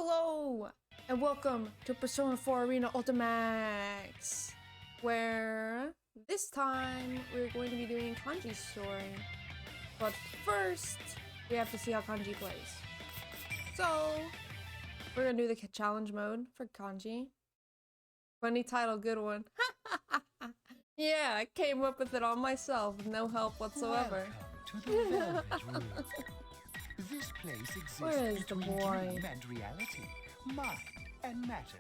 Hello, and welcome to Persona 4 Arena Ultimax, where this time we're going to be doing Kanji's story. But first, we have to see how Kanji plays. So, we're gonna do the challenge mode for Kanji. Funny title, good one. Yeah, I came up with it all myself with no help whatsoever. Welcome to the Velvet Room. This place exists Where is the between boy? dream and reality, mind and matter.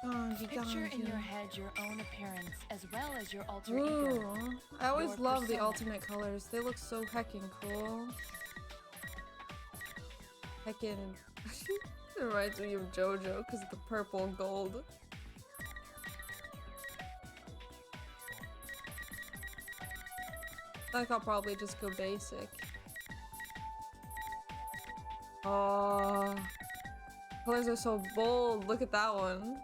Kanji, Picture in Kanji. your head your own appearance as well as your alter Ooh, ego. I always Your love the persona. alternate colors. They look so heckin' cool. Heckin'. It reminds me of JoJo because of the purple and gold. I think I'll probably just go basic. Oh, colors are so bold. Look at that one.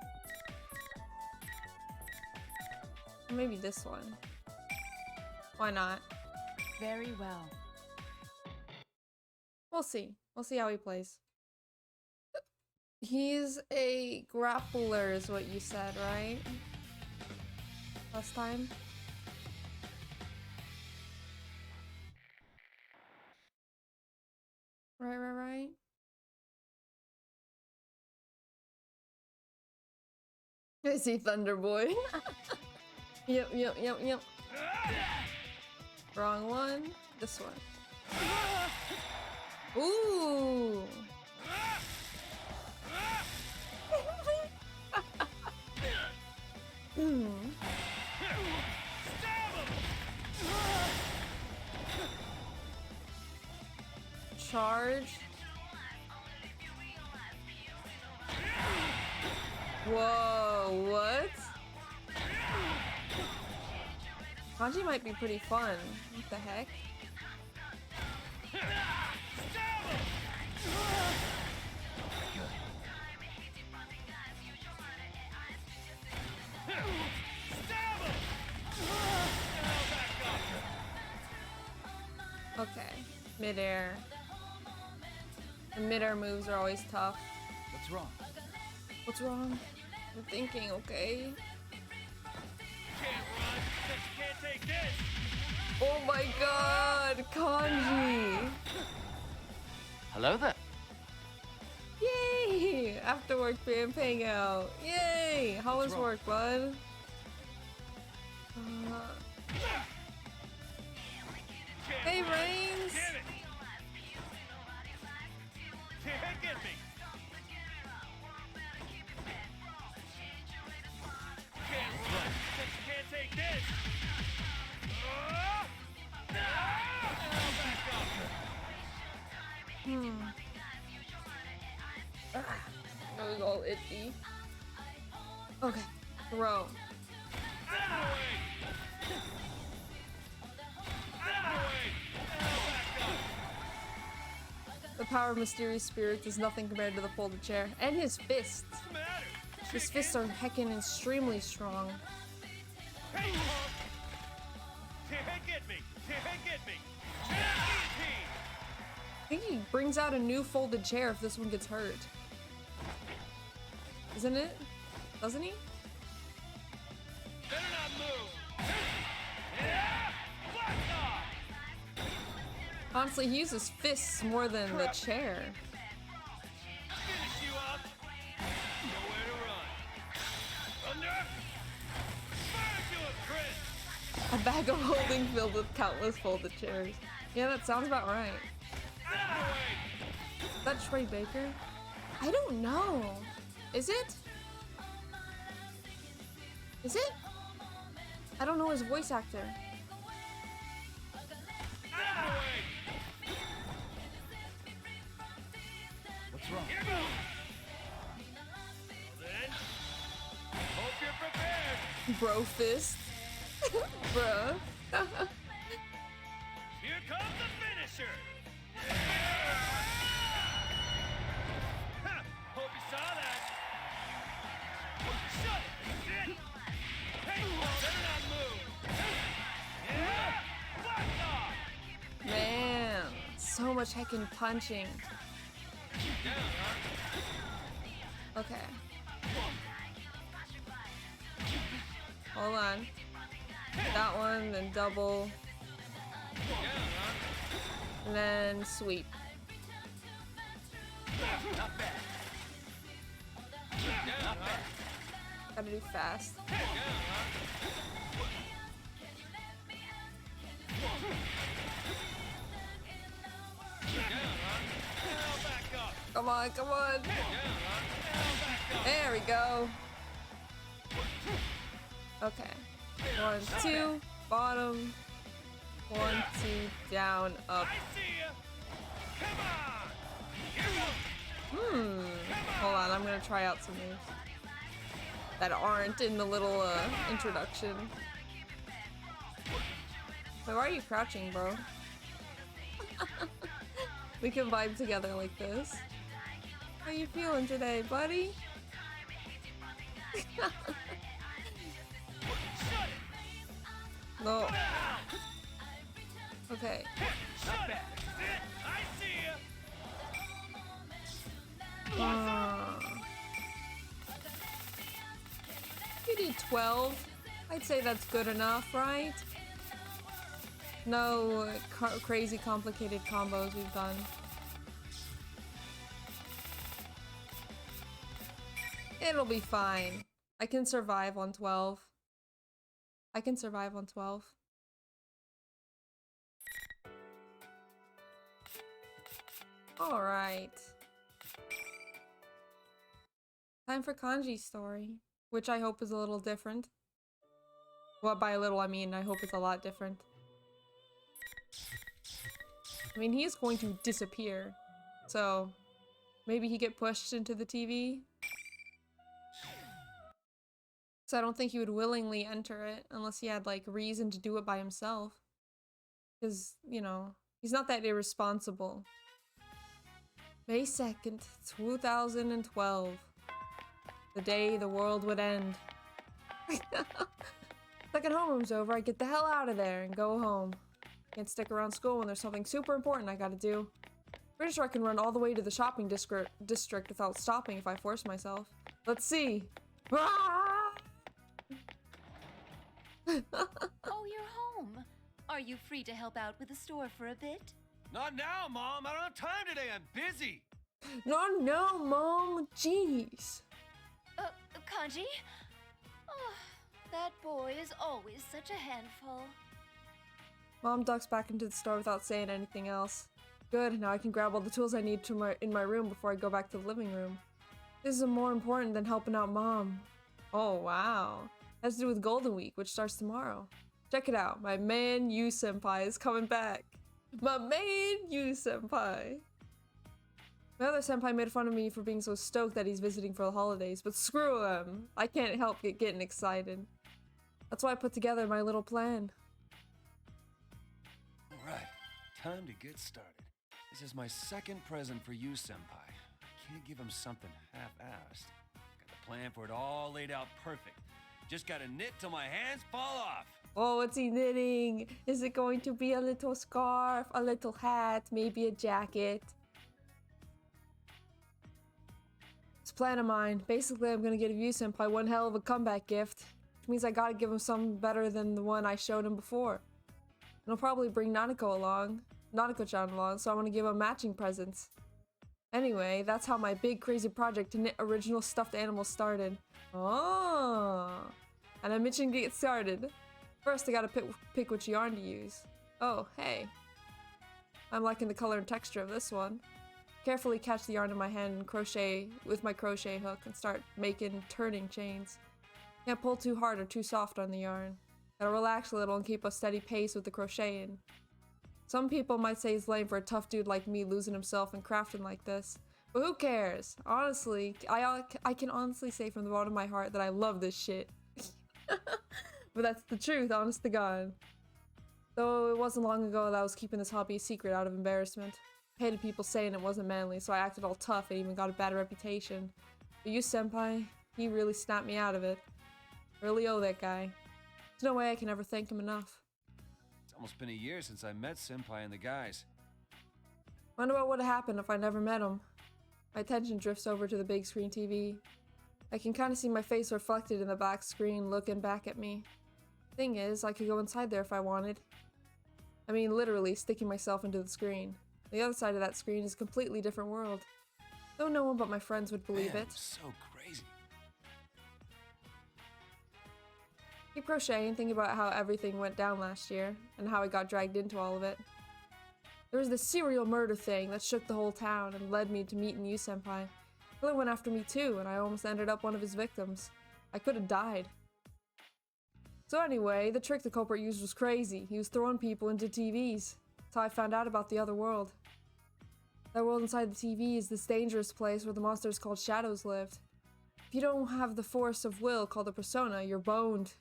Maybe this one. Why not? Very well. We'll see. We'll see how he plays. He's a grappler is what you said, right? Last time? Right. I see Thunder Boy. Yep. Wrong one. This one. Ooh. Charge. Whoa, what? Kanji might be pretty fun. What the heck? Okay, midair. The midair moves are always tough. What's wrong? What's wrong? I'm thinking, okay. Can't take this. Oh my god, Kanji! Hello there. Yay! After work being hangout. Yay! How was wrong? work, bud? Hey, Reigns! Damn it. Get me. Can't run. Can't take this. Back up. That was all itchy. Okay, throw. Out of the way. Back up. The power of mysterious spirits is nothing compared to the folded chair. And his fists. What's the matter? His fists are heckin' extremely strong. Hey, punk. Can't get me. Can't get me. Guillotine. I think he brings out a new folded chair if this one gets hurt. Isn't it? Doesn't he? Better not move. Yeah. Blast off. Honestly, he uses fists more than the chair. Finish you up. Nowhere to run. Thunder. Fire to a crit. A bag of holding filled with countless folded chairs. Yeah, that sounds about right. Out of the way. Is that Troy Baker? I don't know. Is it? Is it? I don't know his voice actor. Out of the way. What's wrong? Here goes. Well then, hope you're prepared. Bro fist. Bruh. Here comes the finisher. Ha! Hope you saw that. Shut it. Hey, better not move. Yeah. Blast off. Man, so much heckin' punching. Down, huh? Okay. Hold on. That one, then double. And then sweep. Not bad. Gotta do fast. Come on, come on. There we go. Okay. 1, 2, bottom. 1, 2, down, up. Hold on, I'm gonna try out some moves that aren't in the little introduction. So why are you crouching, bro? We can vibe together like this. How you feeling today, buddy? No. Okay. You did 12. I'd say that's good enough, right? No crazy complicated combos we've done. It'll be fine. I can survive on 12. I can survive on 12. Alright. Time for Kanji's story, which I hope is a little different. Well, by a little I mean I hope it's a lot different. I mean, he is going to disappear, so maybe he get pushed into the TV? So I don't think he would willingly enter it unless he had, like, reason to do it by himself. Because, you know, he's not that irresponsible. May 2nd, 2012. The day the world would end. Second homeroom's over, I get the hell out of there and go home. Can't stick around school when there's something super important I gotta do. Pretty sure I can run all the way to the shopping district without stopping if I force myself. Let's see. Ah! Oh, you're home. Are you free to help out with the store for a bit? Not now, Mom. I don't have time today. I'm busy. No, Mom. Jeez. Kanji? Oh, that boy is always such a handful. Mom ducks back into the store without saying anything else. Good, now I can grab all the tools I need in my room before I go back to the living room. This is more important than helping out Mom. Oh, wow. Has to do with Golden Week, which starts tomorrow. Check it out, my man Yu-senpai is coming back. My man Yu-senpai. My other senpai made fun of me for being so stoked that he's visiting for the holidays, but screw him. I can't help getting excited. That's why I put together my little plan. Alright, time to get started. This is my second present for you, Senpai. I can't give him something half-assed. Got the plan for it all laid out perfect. Just gotta knit till my hands fall off. Oh, what's he knitting? Is it going to be a little scarf, a little hat, maybe a jacket? It's a plan of mine. Basically, I'm gonna give Yu-senpai one hell of a comeback gift, which means I gotta give him something better than the one I showed him before. And I'll probably bring Nanako-chan along, so I want to give him matching presents. Anyway, that's how my big crazy project to knit original stuffed animals started. Oh, and I'm itching to get started. First, I gotta pick which yarn to use. Oh, hey. I'm liking the color and texture of this one. Carefully catch the yarn in my hand and crochet with my crochet hook and start making turning chains. Can't pull too hard or too soft on the yarn. Gotta relax a little and keep a steady pace with the crocheting. Some people might say it's lame for a tough dude like me losing himself and crafting like this. But who cares? Honestly, I can honestly say from the bottom of my heart that I love this shit. But that's the truth, honest to God. Though it wasn't long ago that I was keeping this hobby a secret out of embarrassment. I hated people saying it wasn't manly, so I acted all tough and even got a bad reputation. But you, senpai, he really snapped me out of it. I really owe that guy. There's no way I can ever thank him enough. It's almost been a year since I met Senpai and the guys. Wonder what would have happened if I never met him. My attention drifts over to the big screen TV. I can kind of see my face reflected in the back screen looking back at me. Thing is, I could go inside there if I wanted. I mean, literally sticking myself into the screen. The other side of that screen is a completely different world. Though no one but my friends would believe Man, it. So crazy. Keep crocheting, thinking about how everything went down last year, and how I got dragged into all of it. There was this serial murder thing that shook the whole town and led me to meeting you, Senpai. Killer went after me too, and I almost ended up one of his victims. I could have died. So anyway, the trick the culprit used was crazy. He was throwing people into TVs. That's how I found out about the other world. That world inside the TV is this dangerous place where the monsters called shadows lived. If you don't have the force of will called a persona, you're boned.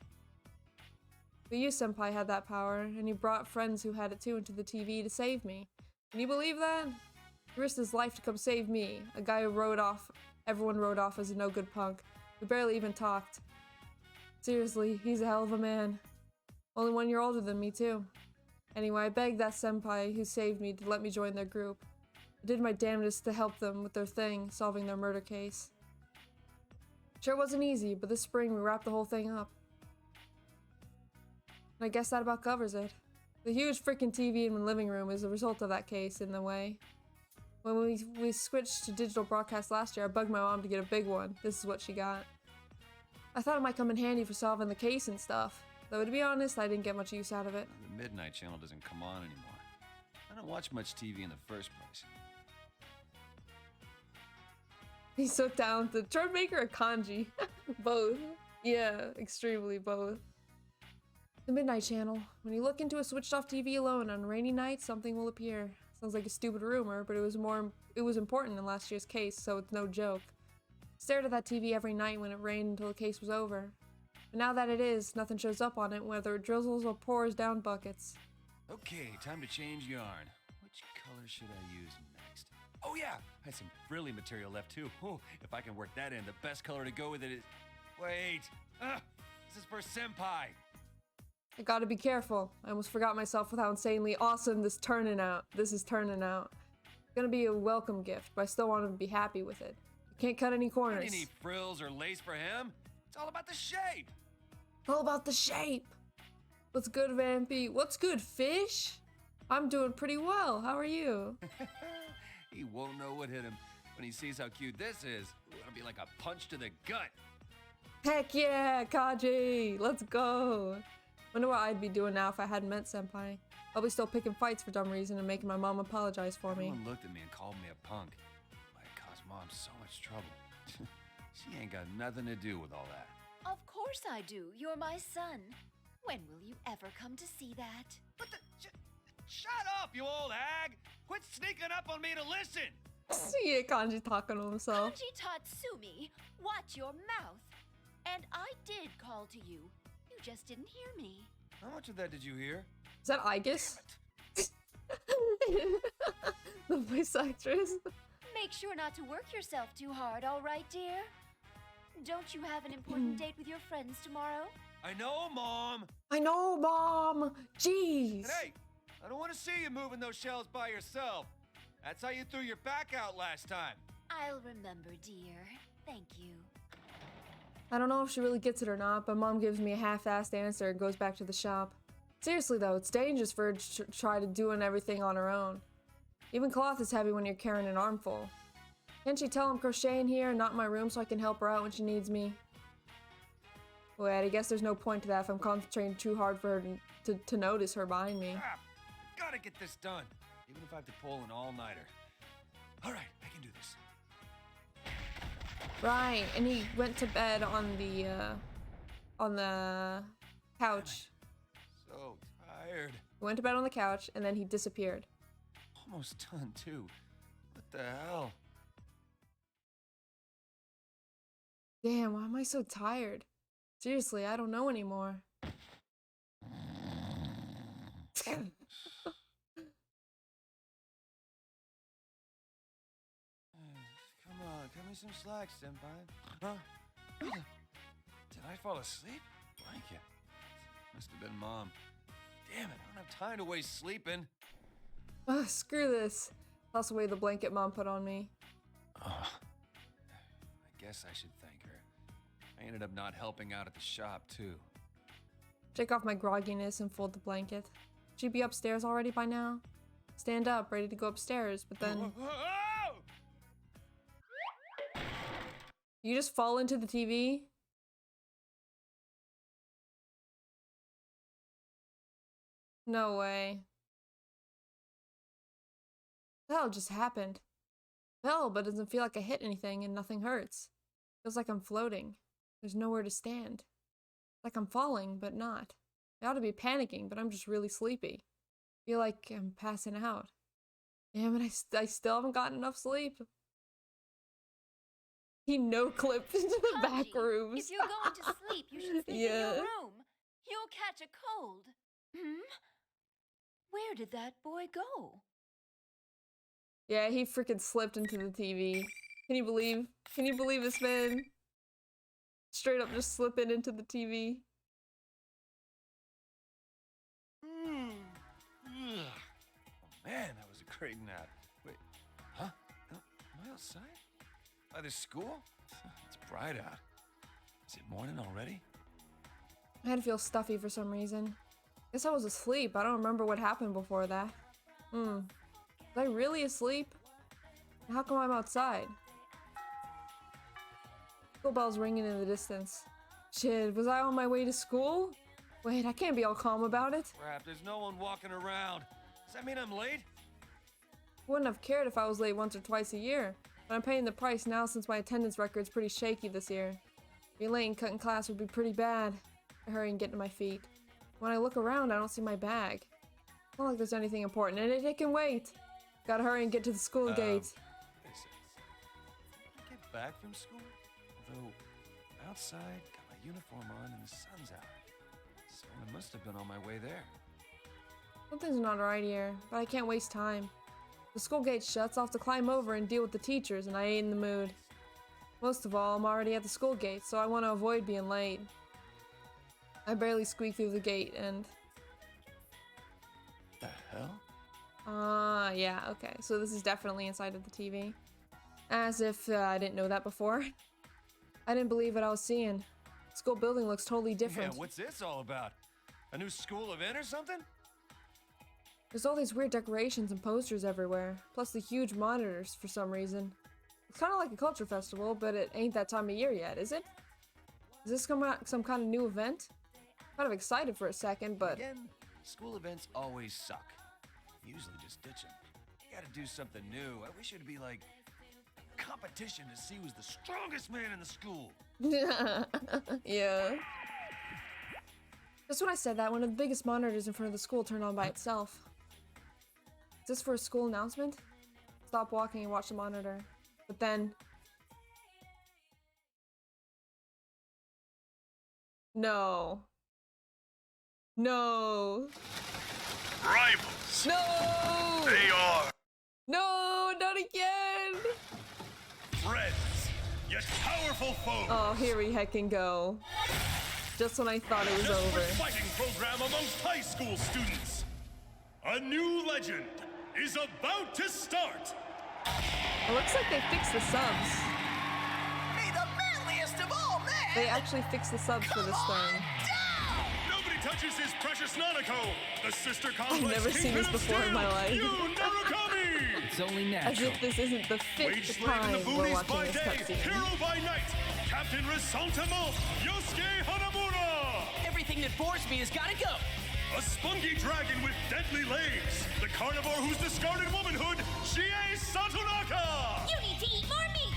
But you, Senpai, had that power, and he brought friends who had it too into the TV to save me. Can you believe that? He risked his life to come save me, a guy who everyone wrote off as a no-good punk, who barely even talked. Seriously, he's a hell of a man. Only 1 year older than me too. Anyway, I begged that Senpai who saved me to let me join their group. I did my damnedest to help them with their thing, solving their murder case. Sure wasn't easy, but this spring we wrapped the whole thing up. And I guess that about covers it. The huge freaking TV in the living room is a result of that case, in a way. When we switched to digital broadcast last year, I bugged my mom to get a big one. This is what she got. I thought it might come in handy for solving the case and stuff. Though to be honest, I didn't get much use out of it. The Midnight Channel doesn't come on anymore. I don't watch much TV in the first place. He's so talented. Chart maker or kanji? Both. Yeah, extremely both. The Midnight Channel. When you look into a switched off TV alone on a rainy night, something will appear. Sounds like a stupid rumor, but it was important in last year's case, so it's no joke. Stared at that TV every night when it rained until the case was over. But now that it is, nothing shows up on it, whether it drizzles or pours down buckets. Okay, time to change yarn. Which color should I use next? Oh yeah, I had some frilly material left too. Oh, if I can work that in, the best color to go with it is... Wait! This is for Senpai! I gotta be careful. I almost forgot myself with how insanely awesome this is turning out. It's gonna be a welcome gift, but I still want him to be happy with it. I can't cut any corners. Any frills or lace for him? It's all about the shape! All about the shape! What's good, Vampy? What's good, fish? I'm doing pretty well. How are you? He won't know what hit him when he sees how cute this is. It'll be like a punch to the gut. Heck yeah, Kaji! Let's go! Wonder what I'd be doing now if I hadn't met Senpai. Probably still picking fights for dumb reason and making my mom apologize for me. Everyone looked at me and called me a punk. I caused Mom so much trouble. She ain't got nothing to do with all that. Of course I do. You're my son. When will you ever come to see that? What the... Shut up, you old hag! Quit sneaking up on me to listen! See Kanji talking to himself. Kanji Tatsumi, watch your mouth. And I did call to you. You just didn't hear me. How much of that did you hear? Is that Aigis? The voice actress. Make sure not to work yourself too hard, all right, dear? Don't you have an important date with your friends tomorrow? I know, Mom! I know, Mom! Jeez! And hey, I don't want to see you moving those shelves by yourself. That's how you threw your back out last time. I'll remember, dear. Thank you. I don't know if she really gets it or not, but Mom gives me a half-assed answer and goes back to the shop. Seriously though, it's dangerous for her to try to doing everything on her own. Even cloth is heavy when you're carrying an armful. Can't she tell I'm crocheting here and not in my room so I can help her out when she needs me? Wait, I guess there's no point to that if I'm concentrating too hard for her to notice her behind me. Crap! Gotta get this done, even if I have to pull an all-nighter. All right, I can do this. Right, and he went to bed on the couch. So tired. He went to bed on the couch and then he disappeared. Almost done too. What the hell? Damn, why am I so tired? Seriously, I don't know anymore. Come on, cut me some slack, Senpai. Huh? Did I fall asleep? Blanket. Must have been Mom. Damn it, I don't have time to waste sleeping. Ugh, screw this. Toss away the blanket Mom put on me. Oh, I guess I should thank her. I ended up not helping out at the shop, too. Shake off my grogginess and fold the blanket. She'd be upstairs already by now. Stand up, ready to go upstairs, but then... You just fall into the TV? No way. The hell just happened? Fell, but doesn't feel like I hit anything and nothing hurts. Feels like I'm floating. There's nowhere to stand. Like I'm falling, but not. I ought to be panicking, but I'm just really sleepy. Feel like I'm passing out. Damn it, I still haven't gotten enough sleep. He no-clipped into the back Kanji, rooms. If you're going to sleep, you should sleep in Yeah. your room. You'll catch a cold. Hmm? Where did that boy go? Yeah, he freaking slipped into the TV. Can you believe this man? Straight up just slipping into the TV. Oh, man, that was a great nap. Wait, huh? Am I outside? By the school? It's bright out. Is it morning already? I had to feel stuffy for some reason. Guess I was asleep. I don't remember what happened before that. Was I really asleep? How come I'm outside? School bell's ringing in the distance. Shit, was I on my way to school? Wait, I can't be all calm about it. Crap, there's no one walking around. Does that mean I'm late? Wouldn't have cared if I was late once or twice a year, but I'm paying the price now since my attendance record's pretty shaky this year. Being late and cutting class would be pretty bad. I hurry and get to my feet. When I look around, I don't see my bag. It's not like there's anything important in it. It can wait. Gotta hurry and get to the school gate. Wait a second. Did I get back from school? Although, outside, got my uniform on and the sun's out. So I must have been on my way there. Something's not right here, but I can't waste time. The school gate shuts, I'll have to climb over and deal with the teachers, and I ain't in the mood. Most of all, I'm already at the school gate, so I want to avoid being late. I barely squeak through the gate, and... The hell? Yeah, okay. So this is definitely inside of the TV. As if I didn't know that before. I didn't believe what I was seeing. The school building looks totally different. Yeah, what's this all about? A new school event or something? There's all these weird decorations and posters everywhere, plus the huge monitors for some reason. It's kind of like a culture festival, but it ain't that time of year yet, is it? Is this some kind of new event? Kind of excited for a second, but... Again, school events always suck. Usually just ditch them. You gotta do something new. I wish it'd be like a competition to see who's the strongest man in the school. Yeah. Just when I said that, one of the biggest monitors in front of the school turned on by itself. Is this for a school announcement? Stop walking and watch the monitor. But then... No. No. Rivals. No! They are No, not again! friends, yet powerful foes. Oh, here we heckin' go. Just when I thought it was over. Desperate fighting program amongst high school students. A new legend is about to start. It looks like they fixed the subs. May the manliest of all men! They actually fixed the subs for this thing. Nobody touches his precious Nanako, the sister complex. I've never seen kingpin this of before in my steel, life. Yu Narukami! It's only As natural. if this isn't the Wage fifth slave in the time we're boonies watching by this day, cutscene. hero by night, Captain Resentiment, Yosuke Hanamura! Everything that bores me has gotta go! A spunky dragon with deadly legs, the carnivore who's discarded womanhood, Chie Satonaka! You need to eat more meat!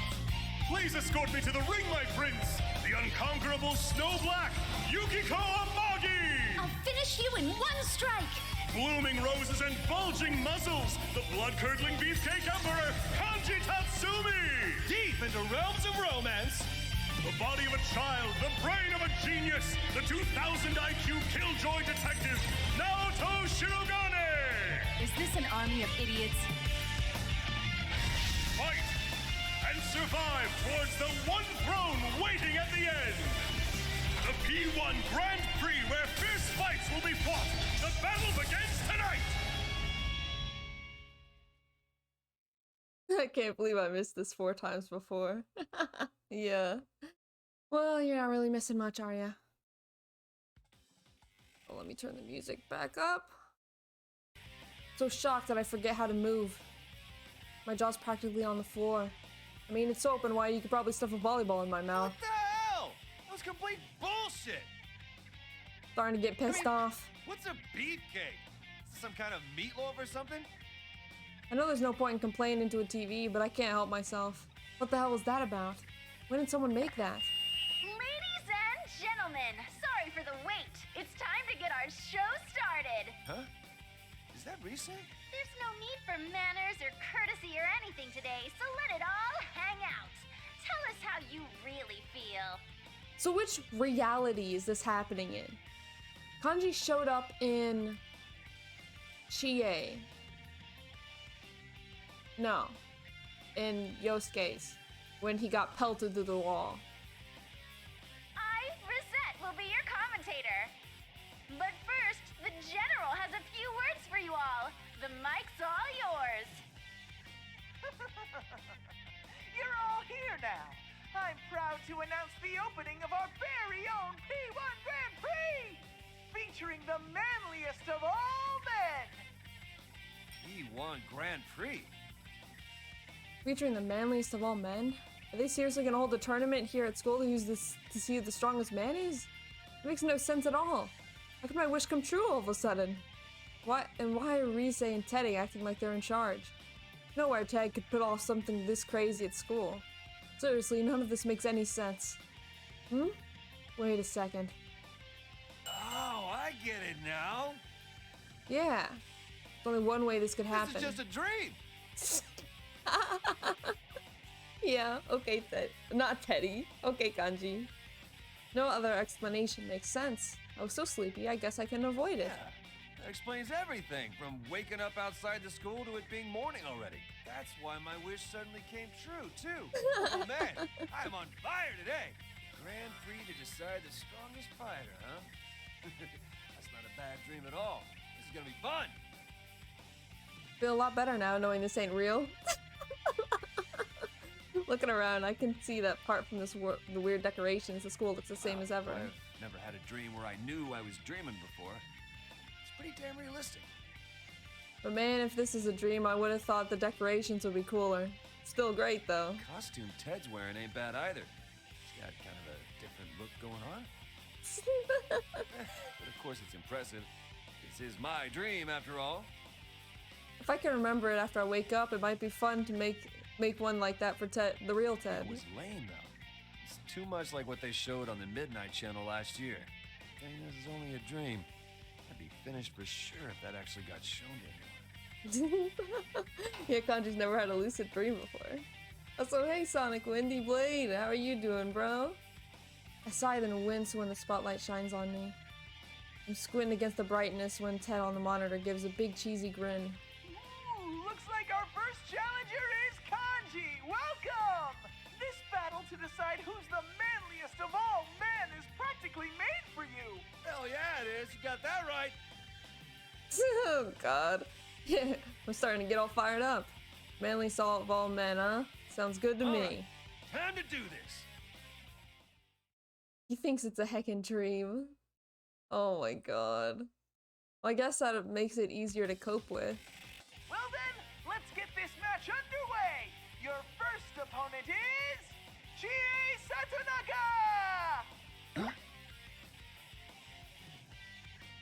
Please escort me to the ring, my prince, the unconquerable Snow Black, Yukiko Amagi! I'll finish you in one strike! Blooming roses and bulging muscles, the blood-curdling beefcake emperor, Kanji Tatsumi! Deep into realms of romance, the body of a child, the brain of a genius, the 2000 IQ killjoy detective, Naoto Shirogane! Is this an army of idiots? Fight and survive towards the one throne waiting at the end! The P1 Grand Prix where fierce fights will be fought! The battle begins tonight! I can't believe I missed this 4 times before. Yeah. Well, you're not really missing much, are ya? Oh, let me turn the music back up. So shocked that I forget how to move. My jaw's practically on the floor. I mean, it's so open wide you could probably stuff a volleyball in my mouth. What the hell? That was complete bullshit. Starting to get pissed off. What's a beefcake? Is this some kind of meatloaf or something? I know there's no point in complaining into a TV, but I can't help myself. What the hell was that about? When did someone make that? Ladies and gentlemen, sorry for the wait. It's time to get our show started. Huh? Is that recent? There's no need for manners or courtesy or anything today, so let it all hang out. Tell us how you really feel. So which reality is this happening in? Kanji showed up in Chie. No. In Yosuke's. When he got pelted through the wall. I, Rosette, will be your commentator. But first, the General has a few words for you all. The mic's all yours. You're all here now. I'm proud to announce the opening of our very own P1 Grand Prix, featuring the manliest of all men. P1 Grand Prix. Featuring the manliest of all men? Are they seriously gonna hold a tournament here at school to see who the strongest man is? It makes no sense at all. How could my wish come true all of a sudden? Why are Rise and Teddy acting like they're in charge? Nowhere Ted could put off something this crazy at school. Seriously, none of this makes any sense. Wait a second. Oh, I get it now. Yeah. There's only one way this could happen. This is just a dream. Yeah, okay, not Teddy. Okay, Kanji. No other explanation makes sense. I was so sleepy, I guess I can avoid it. Yeah, that explains everything, from waking up outside the school to it being morning already. That's why my wish suddenly came true, too. Oh, man, I'm on fire today. Grand Prix to decide the strongest fighter, huh? That's not a bad dream at all. This is gonna be fun. Feel a lot better now knowing this ain't real. Looking around, I can see that part from the weird decorations. The school looks the same as ever. I've never had a dream where I knew I was dreaming before. It's pretty damn realistic. But man, if this is a dream, I would have thought the decorations would be cooler. Still great, though. The costume Ted's wearing ain't bad either. He's got kind of a different look going on. But of course it's impressive. This is my dream, after all. If I can remember it after I wake up, it might be fun to make one like that for Ted, the real Ted. It was lame, though. It's too much like what they showed on the Midnight Channel last year. Thing is, it's only a dream. I'd be finished for sure if that actually got shown to anyone. Yeah, Kanji's never had a lucid dream before. So hey, Sonic Windy Blade, how are you doing, bro? I sigh then wince when the spotlight shines on me. I'm squinting against the brightness when Ted on the monitor gives a big cheesy grin. Ooh, looks like our first challenger is Kanji. Welcome! This battle to decide who's the manliest of all men is practically made for you. Hell yeah, it is. You got that right. Oh god. Yeah, I'm starting to get all fired up. Manly salt of all men, huh? Sounds good to me. Right. Time to do this. He thinks it's a heckin' dream. Oh my god. Well, I guess that makes it easier to cope with. Well then, let's get this match underway. Your first opponent is Chie Satonaka.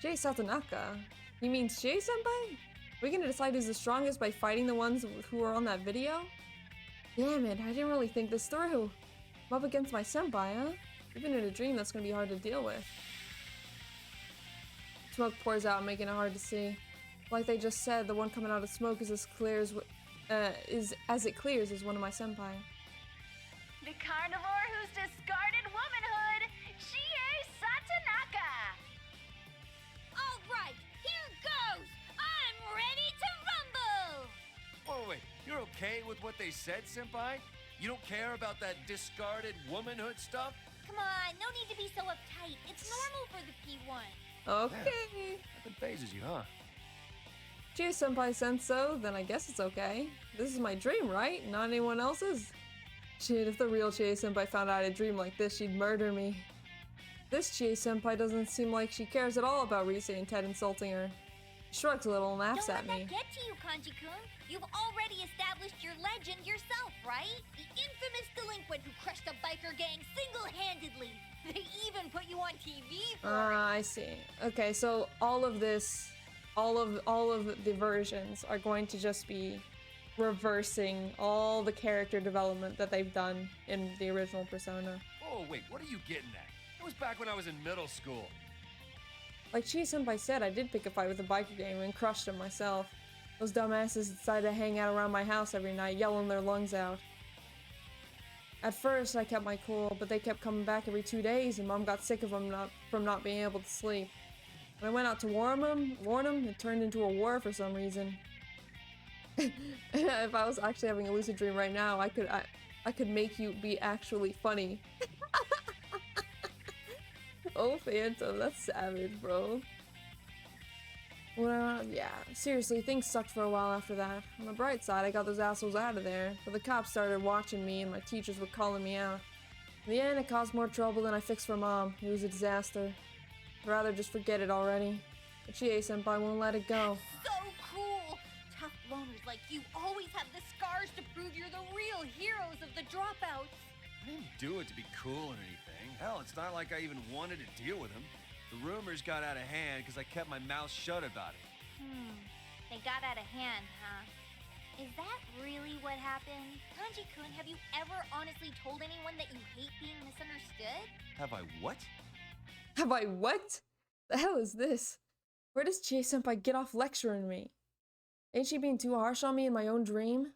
Jay Satonaka? You mean Chie-senpai? We gonna decide who's the strongest by fighting the ones who were on that video? Damn it, I didn't really think this through. I'm up against my senpai, huh? Even in a dream, that's gonna be hard to deal with. Smoke pours out, making it hard to see. Like they just said, the one coming out of smoke is as clear as it clears is one of my senpai. The carnivore who's discarded womanhood, Chie Satonaka. All right, here goes. I'm ready to rumble. Whoa, wait. You're okay with what they said, Senpai? You don't care about that discarded womanhood stuff? Come on, no need to be so uptight. It's normal for the P1. Okay. Nothing phases you, huh? Chie-senpai said so, then I guess it's okay. This is my dream, right? Not anyone else's? Shit, if the real Chie-senpai found out I had a dream like this, she'd murder me. This Chie-senpai doesn't seem like she cares at all about Rise and Ted insulting her. She shrugs a little and laughs Don't at let me. that get to you, Kanji-kun. You've already established your legend yourself, right? The infamous delinquent who crushed a biker gang single-handedly. They even put you on TV for it. I see. Okay, so all of this, all of the versions are going to just be reversing all the character development that they've done in the original Persona. Oh, wait, what are you getting at? It was back when I was in middle school. Like Chie-senpai said, I did pick a fight with a biker gang and crushed them myself. Those dumbasses decided to hang out around my house every night, yelling their lungs out. At first, I kept my cool, but they kept coming back every 2 days, and Mom got sick of them from not being able to sleep. When I went out to warn them, it turned into a war for some reason. If I was actually having a lucid dream right now, I could make you be actually funny. Oh, Phantom, that's savage, bro. Well, yeah, seriously, things sucked for a while after that. On the bright side, I got those assholes out of there, but the cops started watching me and my teachers were calling me out. In the end, it caused more trouble than I fixed for Mom. It was a disaster. I'd rather just forget it already. But Chie-senpai won't let it go. So cool! Tough loners like you always have the scars to prove you're the real heroes of the dropouts. I didn't do it to be cool or anything. Hell, it's not like I even wanted to deal with him. The rumors got out of hand because I kept my mouth shut about it. They got out of hand, huh? Is that really what happened? Kanji-kun, have you ever honestly told anyone that you hate being misunderstood? Have I what? Have I what? The hell is this? Where does Chie-senpai get off lecturing me? Ain't she being too harsh on me in my own dream?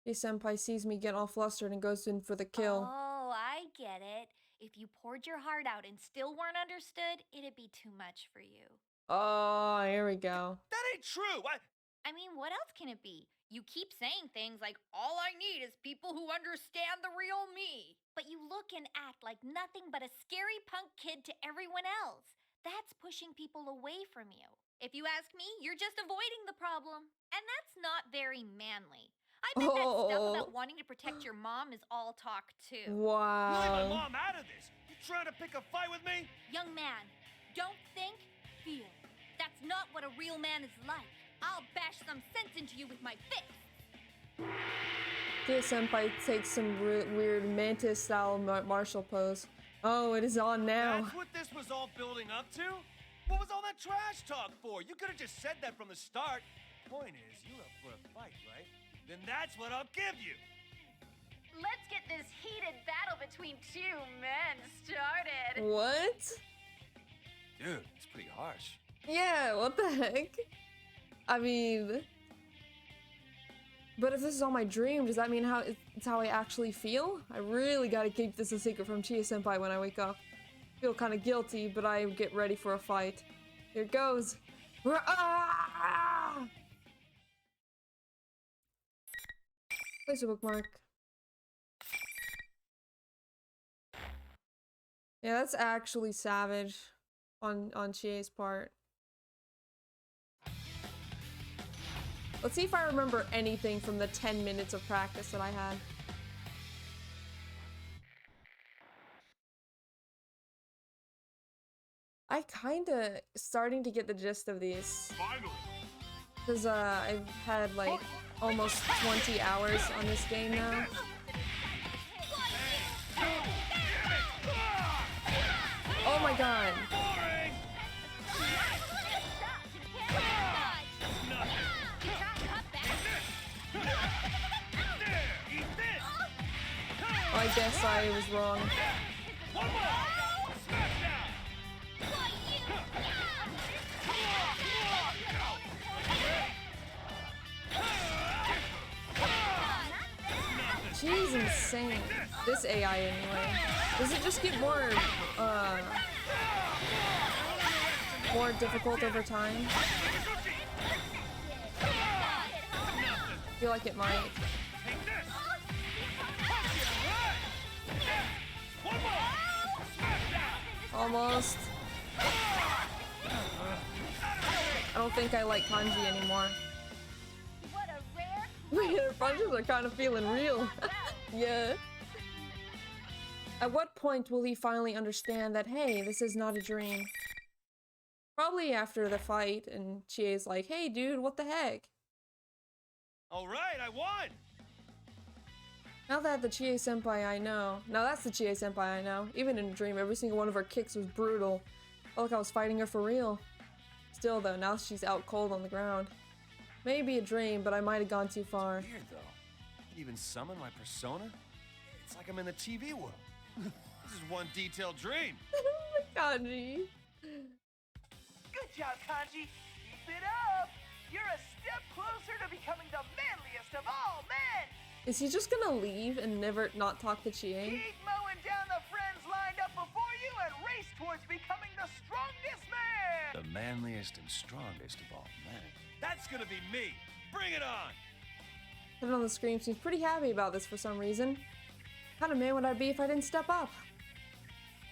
Chie-senpai sees me get all flustered and goes in for the kill. Oh, I get it. If you poured your heart out and still weren't understood, it'd be too much for you. Oh, here we go. That ain't true! I mean, what else can it be? You keep saying things like, all I need is people who understand the real me. But you look and act like nothing but a scary punk kid to everyone else. That's pushing people away from you. If you ask me, you're just avoiding the problem. And that's not very manly. I bet that stuff about wanting to protect your mom is all talk, too. Leave my Wow. mom out of this! You trying to pick a fight with me? Young man, don't think, feel. That's not what a real man is like. I'll bash some sense into you with my fist. Chie-senpai takes some weird mantis-style martial pose. Oh, it is on now. That's what this was all building up to? What was all that trash talk for? You could have just said that from the start. Point is, you're up for a fight, right? Then that's what I'll give you. Let's get this heated battle between two men started. What? Dude, it's pretty harsh. Yeah, what the heck? I mean... But if this is all my dream, does that mean it's how I actually feel? I really gotta keep this a secret from Chie-senpai when I wake up. I feel kinda guilty, but I get ready for a fight. Here it goes. Ah! Place a bookmark. Yeah, that's actually savage on Chie's part. Let's see if I remember anything from the 10 minutes of practice that I had. I kinda starting to get the gist of these. Finally! Because I've had like almost 20 hours on this game now. Oh my god. Boring! There! Eat this! Oh, I guess I was wrong. One more! Smash She's insane. This AI anyway. Does it just get more difficult over time? I feel like it might. Almost. I don't think I like kanji anymore. Wait, her punches are kind of feeling real. Yeah. At what point will he finally understand that, hey, this is not a dream? Probably after the fight, and Chie's like, hey, dude, what the heck? All right, I won! Now that the Chie senpai I know, now that's the Chie senpai I know. Even in a dream, every single one of her kicks was brutal. Felt like I was fighting her for real. Still though, now she's out cold on the ground. Maybe a dream, but I might have gone too far. Weird though. I can even summon my persona? It's like I'm in the TV world. This is one detailed dream. Kanji. Good job, Kanji. Keep it up. You're a step closer to becoming the manliest of all men. Is he just gonna leave and never not talk to Chie? Keep mowing down the friends lined up before you and race towards becoming the strongest man. The manliest and strongest of all men. That's gonna be me. Bring it on. Put it on the screen seems pretty happy about this for some reason. What kind of man would I be if I didn't step up?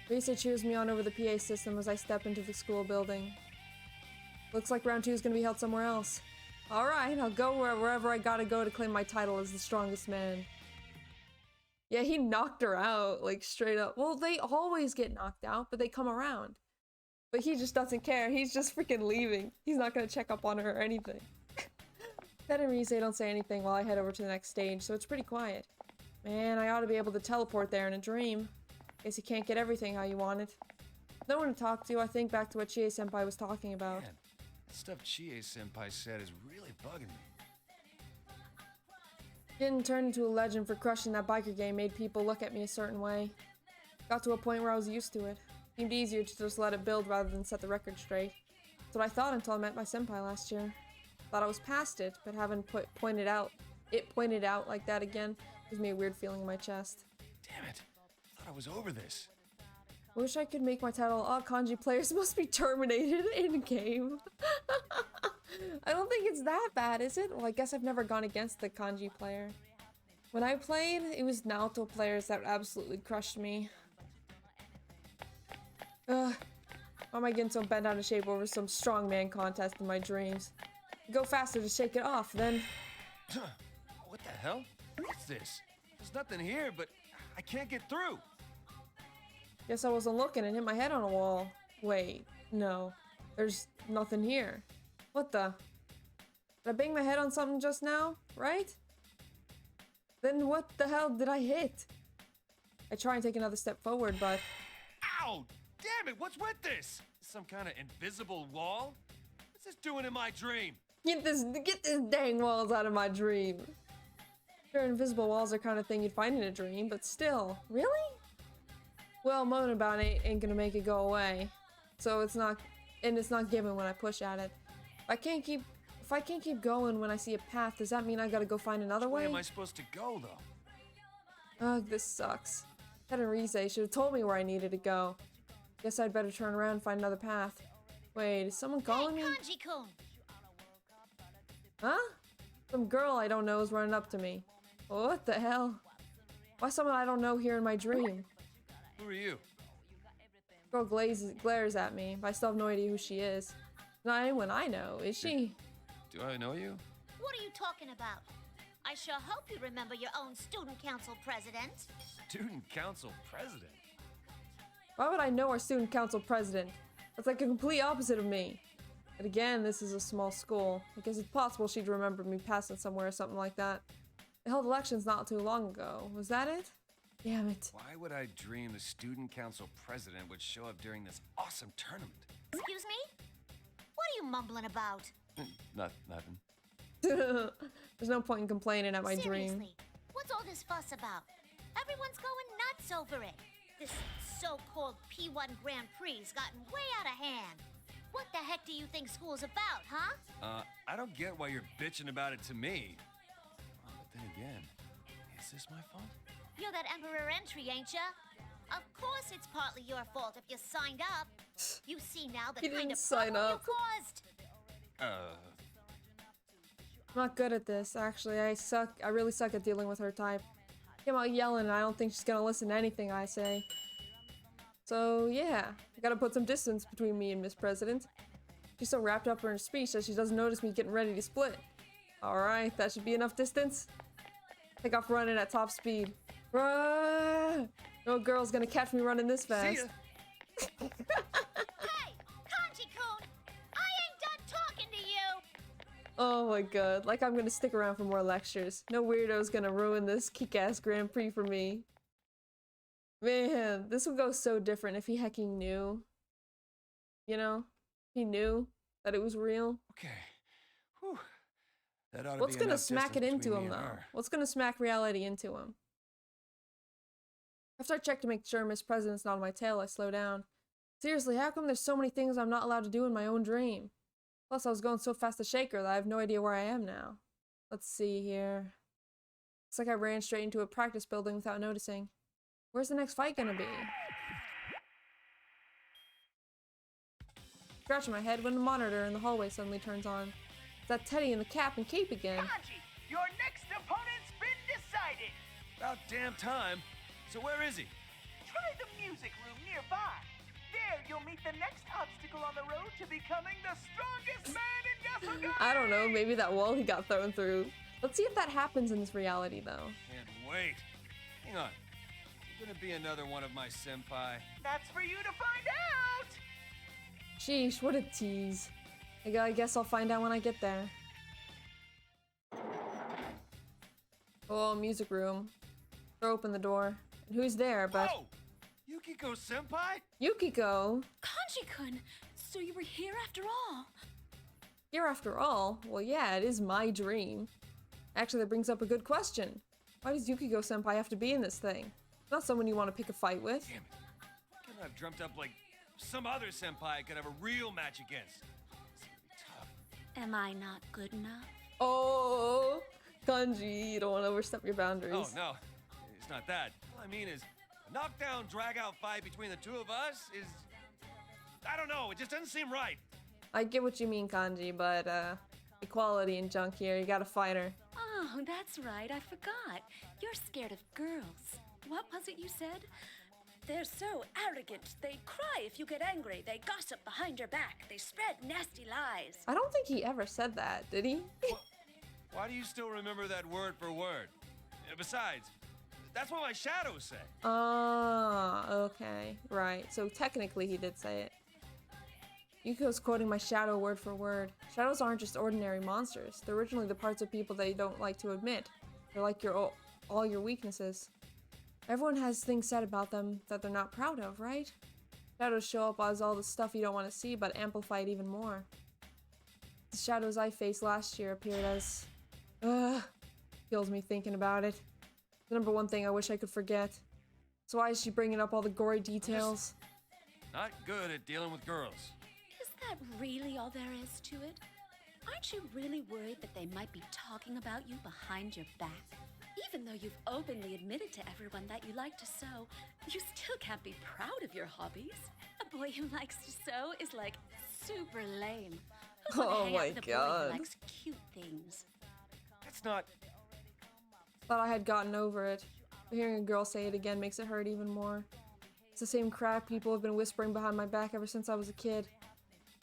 Risa cheers me on over the PA system as I step into the school building. Looks like round 2 is gonna be held somewhere else. Alright, I'll go wherever I gotta go to claim my title as the strongest man. Yeah, he knocked her out, like straight up. Well, they always get knocked out, but they come around. But he just doesn't care. He's just freaking leaving. He's not gonna check up on her or anything. Ted and Rise don't say anything while I head over to the next stage, so it's pretty quiet. Man, I ought to be able to teleport there in a dream. Guess you can't get everything how you want it. No one to talk to, I think back to what Chie-senpai was talking about. Man, that stuff Chie-senpai said is really bugging me. Getting turned into a legend for crushing that biker game made people look at me a certain way. Got to a point where I was used to it. Seemed easier to just let it build rather than set the record straight. That's what I thought until I met my senpai last year. Thought I was past it, but having pointed out like that again gives me a weird feeling in my chest. Damn it. I thought I was over this. Wish I could make my title all kanji players must be terminated in-game. I don't think it's that bad, is it? Well, I guess I've never gone against the kanji player. When I played, it was Naoto players that absolutely crushed me. Ugh. Why am I getting so bent out of shape over some strongman contest in my dreams? Go faster to shake it off, then... What the hell? What's this? There's nothing here, but I can't get through. Guess I wasn't looking and hit my head on a wall. Wait, no. There's nothing here. What the? Did I bang my head on something just now? Right? Then what the hell did I hit? I try and take another step forward, but... Ow! Damn it, what's with this? Some kind of invisible wall? What's this doing in my dream? Get this dang walls out of my dream. Sure, invisible walls are kind of thing you'd find in a dream, but still. Really? Well, moaning about it ain't gonna make it go away. So it's not given when I push at it. If I can't keep going when I see a path, does that mean I gotta go find another way? Where am I supposed to go, though? Ugh, this sucks. Ted and Rise should have told me where I needed to go. Guess I'd better turn around and find another path. Wait, is someone calling me? Kanji-kun! Huh? Some girl I don't know is running up to me. What the hell? Why someone I don't know here in my dream? Who are you? Girl glares at me, but I still have no idea who she is. Not anyone I know, is she? Do I know you? What are you talking about? I sure hope you remember your own student council president. Student council president? Why would I know our student council president? That's like a complete opposite of me. But again, this is a small school. I guess it's possible she'd remember me passing somewhere or something like that. They held elections not too long ago. Was that it? Damn it. Why would I dream the student council president would show up during this awesome tournament? Excuse me? What are you mumbling about? Nothing. There's no point in complaining at my dream. Seriously, what's all this fuss about? Everyone's going nuts over it. This so-called P1 Grand Prix's gotten way out of hand. What the heck do you think school's about, huh? I don't get why you're bitching about it to me. Oh, but then again, is this my fault? You're that Emperor entry, ain't ya? Of course it's partly your fault if you signed up. You see now the He kind didn't of sign problem up. you caused. I'm not good at this, actually. I really suck at dealing with her type. Came out yelling and I don't think she's gonna listen to anything I say. So yeah, I gotta put some distance between me and Miss President. She's so wrapped up in her speech that she doesn't notice me getting ready to split. Alright, that should be enough distance. Take off running at top speed. Run! No girl's gonna catch me running this fast. See ya. Hey, Kanji-kun! I ain't done talking to you! Oh my god, like I'm gonna stick around for more lectures. No weirdo's gonna ruin this kick-ass Grand Prix for me. Man, this would go so different if he hecking knew. You know? He knew that it was real. Okay. Whew. That ought to What's be gonna enough smack it distance into between him, me and though? her. What's gonna smack reality into him? After I check to make sure Miss President's not on my tail, I slow down. Seriously, how come there's so many things I'm not allowed to do in my own dream? Plus, I was going so fast to shake her that I have no idea where I am now. Let's see here. Looks like I ran straight into a practice building without noticing. Where's the next fight gonna be? Scratching my head when the monitor in the hallway suddenly turns on. It's that Teddy in the cap and cape again. Kanji, your next opponent's been decided. About damn time. So where is he? Try the music room nearby. There, you'll meet the next obstacle on the road to becoming the strongest man in Yasuga. I don't know, maybe that wall he got thrown through. Let's see if that happens in this reality, though. Can't wait. Hang on. You're gonna be another one of my senpai. That's for you to find out. Sheesh, what a tease. I guess I'll find out when I get there. Oh, music room. Throw open the door. And who's there but Whoa! Yukiko senpai? Yukiko? Kanji-kun, so you were here after all. Here after all? Well, yeah, it is my dream. Actually, that brings up a good question. Why does Yukiko senpai have to be in this thing? Not someone you want to pick a fight with. Damn it. Couldn't have dreamt up like some other senpai I could have a real match against. It's gonna be tough. Am I not good enough? Oh, Kanji, you don't want to overstep your boundaries. Oh, no. It's not that. All I mean is, a knockdown, drag-out fight between the two of us is... I don't know, it just doesn't seem right. I get what you mean, Kanji, but, equality and junk here, you gotta fight her. Oh, that's right, I forgot. You're scared of girls. What was it you said? They're so arrogant. They cry if you get angry. They gossip behind your back. They spread nasty lies. I don't think he ever said that, did he? Why do you still remember that word for word? Besides, that's what my shadows say. Ah, okay, right. So technically he did say it. Yukiko's quoting my shadow word for word. Shadows aren't just ordinary monsters. They're originally the parts of people that you don't like to admit. They're like all your weaknesses. Everyone has things said about them that they're not proud of, right? Shadows show up as all the stuff you don't want to see, but amplify it even more. The shadows I faced last year appeared as... kills me thinking about it. The number one thing I wish I could forget. So why is she bringing up all the gory details? Not good at dealing with girls. Is that really all there is to it? Aren't you really worried that they might be talking about you behind your back? Even though you've openly admitted to everyone that you like to sew, you still can't be proud of your hobbies. A boy who likes to sew is like super lame. Who's gonna Oh hang out my with a boy God. who likes cute things? That's not... Thought I had gotten over it. But hearing a girl say it again makes it hurt even more. It's the same crap people have been whispering behind my back ever since I was a kid.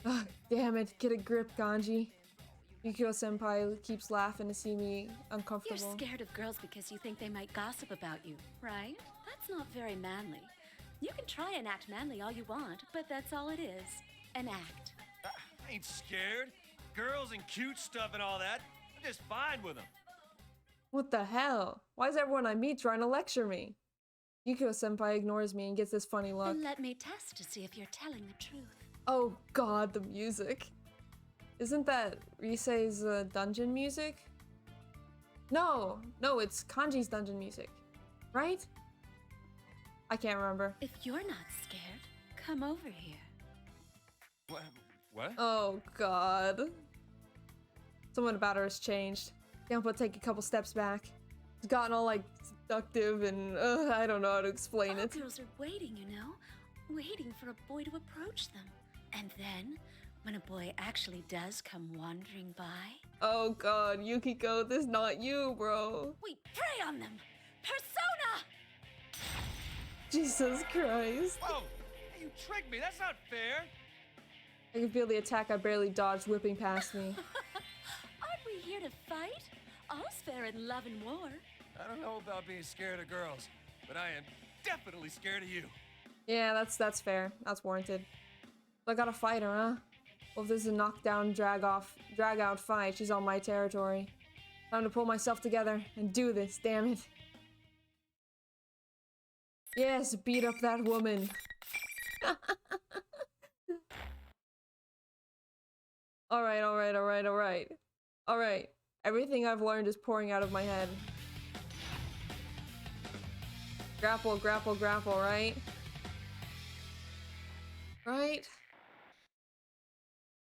Ugh, damn it, get a grip, Kanji. Yukiko senpai keeps laughing to see me You're uncomfortable. scared of girls because you think they might gossip about you, right? That's not very manly. You can try and act manly all you want, but that's all it is. An act. I ain't scared. Girls and cute stuff and all that. I'm just fine with them. What the hell? Why is everyone I meet trying to lecture me? Yukiko senpai ignores me and gets this funny look. Then let me test to see if you're telling the truth. Oh god, the music. Isn't that Risei's dungeon music? No, it's Kanji's dungeon music, right? I can't remember. If you're not scared, come over here. What? Oh god. Someone about her has changed. Gampa take a couple steps back. She's gotten all like seductive and I don't know how to explain All it. girls are waiting, you know? Waiting for a boy to approach them. And then, when a boy actually does come wandering by, Oh god, Yukiko, this is not you, bro. we prey on them! Persona! Jesus Christ. Whoa! Hey, you tricked me. That's not fair. I can feel the attack I barely dodged whipping past me. Aren't we here scared of fight? All's fair in love and war. I don't know about being scared of girls, but I am definitely scared of you. Yeah, that's fair. That's warranted. I gotta fight her, huh? Well, if this is a knockdown, drag out fight, she's on my territory. Time to pull myself together and do this, damn it. Yes, beat up that woman. Alright. Alright. Everything I've learned is pouring out of my head. Grapple, right? Right?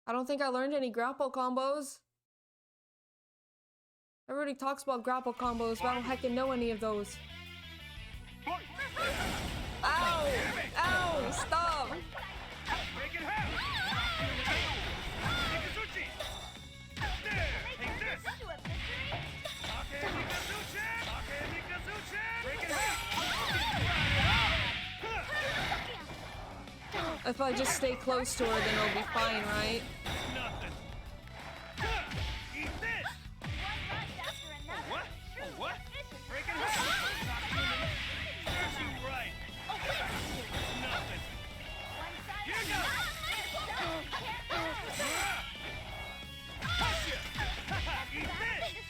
I don't think I learned any grapple combos. Everybody talks about grapple combos, but I don't heckin' know any of those. Ow! Ow! Stop! If I just stay close to her, then it'll be fine, right? Nothing. Eat this. What? What? Break it up. Serves you right. Nothing. Here goes. Punch ya. Eat this.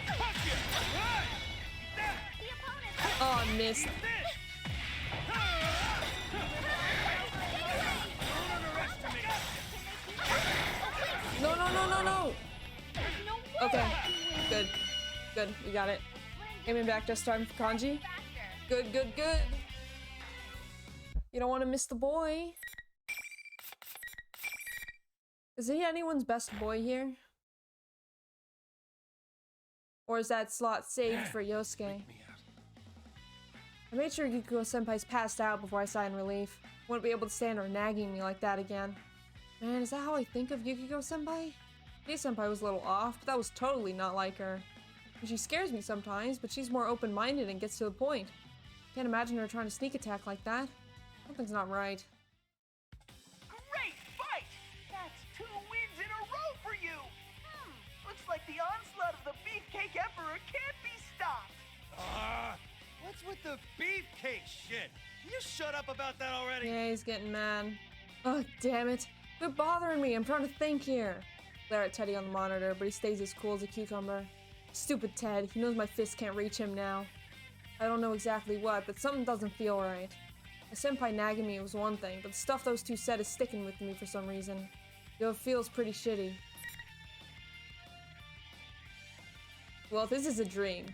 Punch ya. Right. Eat that. Oh, I missed. Eat this. No. Okay. Good. We got it. Aiming back just starting for kanji. Good. You don't want to miss the boy. Is he anyone's best boy here? Or is that slot saved for Yosuke? I made sure Yukiko-senpai's passed out before I sighed in relief. Wouldn't be able to stand her nagging me like that again. Man, is that how I think of Yukiko-senpai? Senpai was a little off, but that was totally not like her. And she scares me sometimes, but she's more open-minded and gets to the point. Can't imagine her trying to sneak attack like that. Something's not right. Great fight! That's 2 wins in a row for you! Looks like the onslaught of the Beefcake Emperor can't be stopped! What's with the beefcake shit? Can you shut up about that already? Yeah, he's getting mad. Oh, damn it. Quit bothering me, I'm trying to think here. Glare at Teddy on the monitor, but he stays as cool as a cucumber. Stupid Ted, he knows my fist can't reach him now. I don't know exactly what, but something doesn't feel right. A senpai nagging me was one thing, but the stuff those two said is sticking with me for some reason. Though it feels pretty shitty. Well, if this is a dream,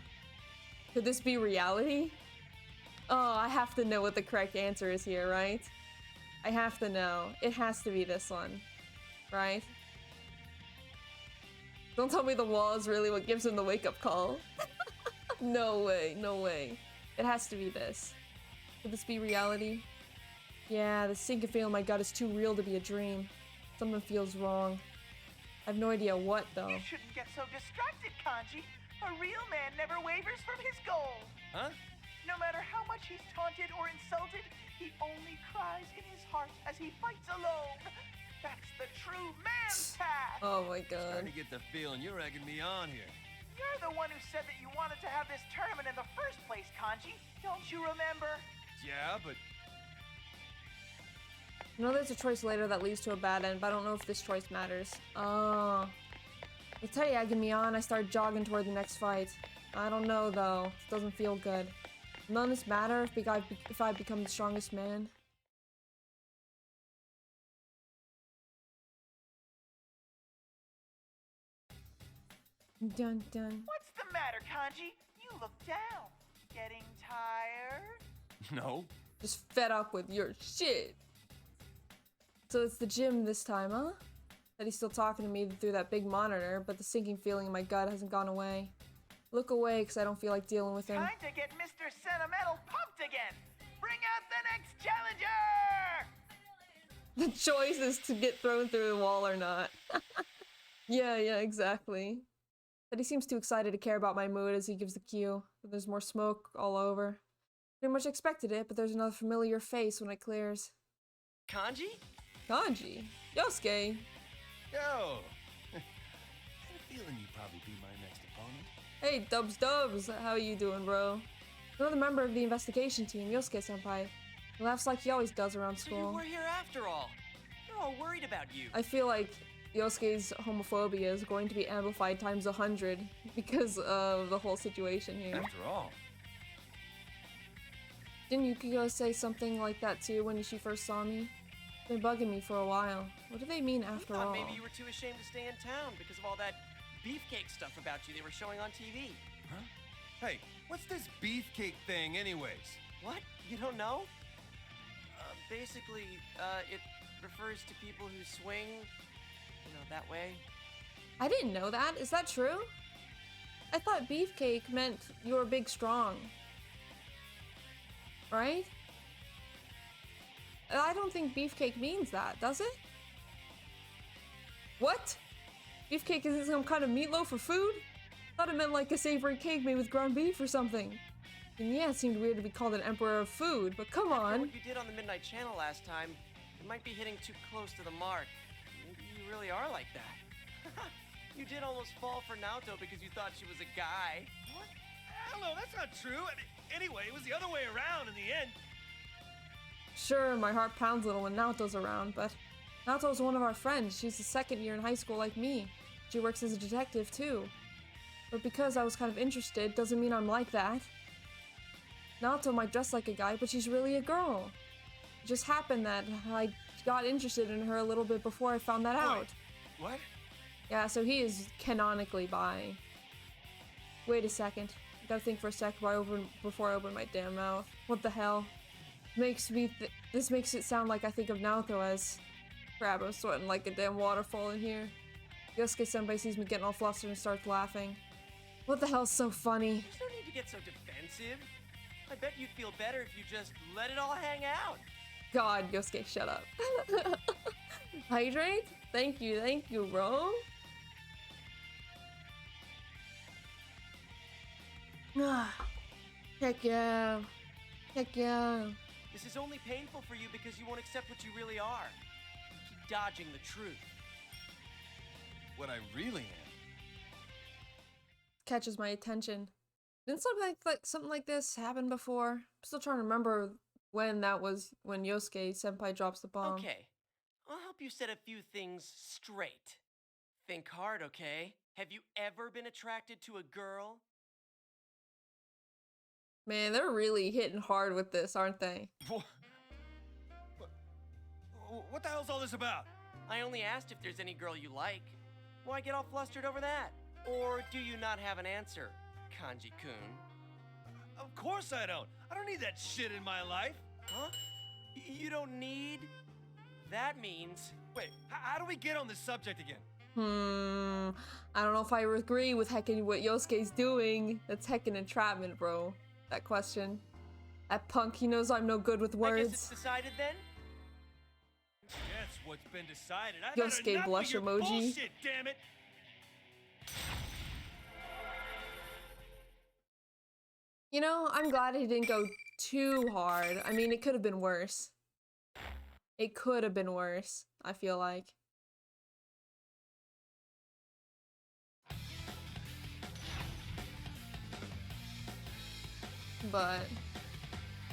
could this be reality? Oh, I have to know what the correct answer is here, right? I have to know. It has to be this one, right? Don't tell me the wall is really what gives him the wake-up call. No way. It has to be this. Could this be reality? Yeah, the sinking feeling in my gut is too real to be a dream. Something feels wrong. I have no idea what, though. You shouldn't get so distracted, Kanji. A real man never wavers from his goal. Huh? No matter how much he's taunted or insulted, he only cries in his heart as he fights alone. That's the true man's path. Oh my Starting god. to get the feeling you're egging me on here. You're the one who said that you wanted to have this tournament in the first place, Kanji. Don't you remember? Yeah, but I know there's a choice later that leads to a bad end, but I don't know if this choice matters. Oh. With Teddy egging me on, I start jogging toward the next fight. I don't know though. It doesn't feel good. None of this matter if I become the strongest man. Dun dun. What's the matter, Kanji? You look down. Getting tired? no. Just fed up with your shit. So it's the gym this time, huh? That he's still talking to me through that big monitor, but the sinking feeling in my gut hasn't gone away. Look away, because I don't feel like dealing with him. Time to get Mr. Sentimental pumped again! Bring out the next challenger! The choice is to get thrown through the wall or not. Yeah, exactly. But he seems too excited to care about my mood as he gives the cue. There's more smoke all over. Pretty much expected it, but there's another familiar face when it clears. Kanji? Kanji? Yosuke? Yo! feeling you'd probably be my next opponent. Hey, Dubs, how you doing, bro? Another member of the investigation team, Yosuke-senpai. He laughs like he always does around So you school. were here after all. They're all worried about you. I feel like Yosuke's homophobia is going to be amplified times 100 because of the whole situation here. After all, Didn't Yukiko say something like that too when she first saw me? Been bugging me for a while. What do they mean I after thought all? maybe you were too ashamed to stay in town because of all that beefcake stuff about you they were showing on TV. huh? Hey, what's this beefcake thing anyways? What? You don't know? Basically, it refers to people who swing, you know, that way. I didn't know that. Is that true? I thought beefcake meant you were big strong. Right? I don't think beefcake means that, does it? What? Beefcake isn't some kind of meatloaf for food? Thought it meant like a savory cake made with ground beef or something. And yeah, it seemed weird to be called an emperor of food, but come After on. what you did on the Midnight Channel last time, it might be hitting too close to the mark. Maybe you really are like that. You did almost fall for Naoto because you thought she was a guy. What? Hell no, that's not true. I mean, anyway, it was the other way around in the end. Sure, my heart pounds a little when Naoto's around, but Naoto's one of our friends. She's a second year in high school like me. She works as a detective too. But because I was kind of interested, doesn't mean I'm like that. Naoto might dress like a guy, but she's really a girl. It just happened that I got interested in her a little bit before I found that out. What? Yeah, so he is canonically bi. Wait a second. I gotta think for a sec before I open my damn mouth. What the hell? This makes it sound like I think of Naoto as... Crap, I'm sweating like a damn waterfall in here. Yosuke-senpai sees me getting all flustered and starts laughing. What the hell's so funny? There's no need to get so defensive. I bet you'd feel better if you just let it all hang out. God, Yosuke, shut up. Hydrate? Thank you, bro. Heck yeah. Heck yeah. This is only painful for you because you won't accept what you really are. You keep dodging the truth. What I really am. Catches my attention. Didn't something like this happen before? I'm still trying to remember when that was, when Yosuke-senpai drops the bomb. Okay, I'll help you set a few things straight. Think hard, okay? Have you ever been attracted to a girl? Man, they're really hitting hard with this, aren't they? What the hell's all this about? I only asked if there's any girl you like. Why get all flustered over that? Or do you not have an answer, Kanji-kun? Of course I don't. I don't need that shit in my life. Huh? You don't need? That means... Wait, how do we get on this subject again? I don't know if I agree with heckin' what Yosuke's doing. That's heckin' entrapment, bro. That question. That punk, he knows I'm no good with I guess it's words. decided then? That's what's been decided. I've Yosuke had enough blush of your emoji. bullshit, damn it! You know, I'm glad he didn't go too hard. I mean, it could have been worse. It could have been worse, I feel like. But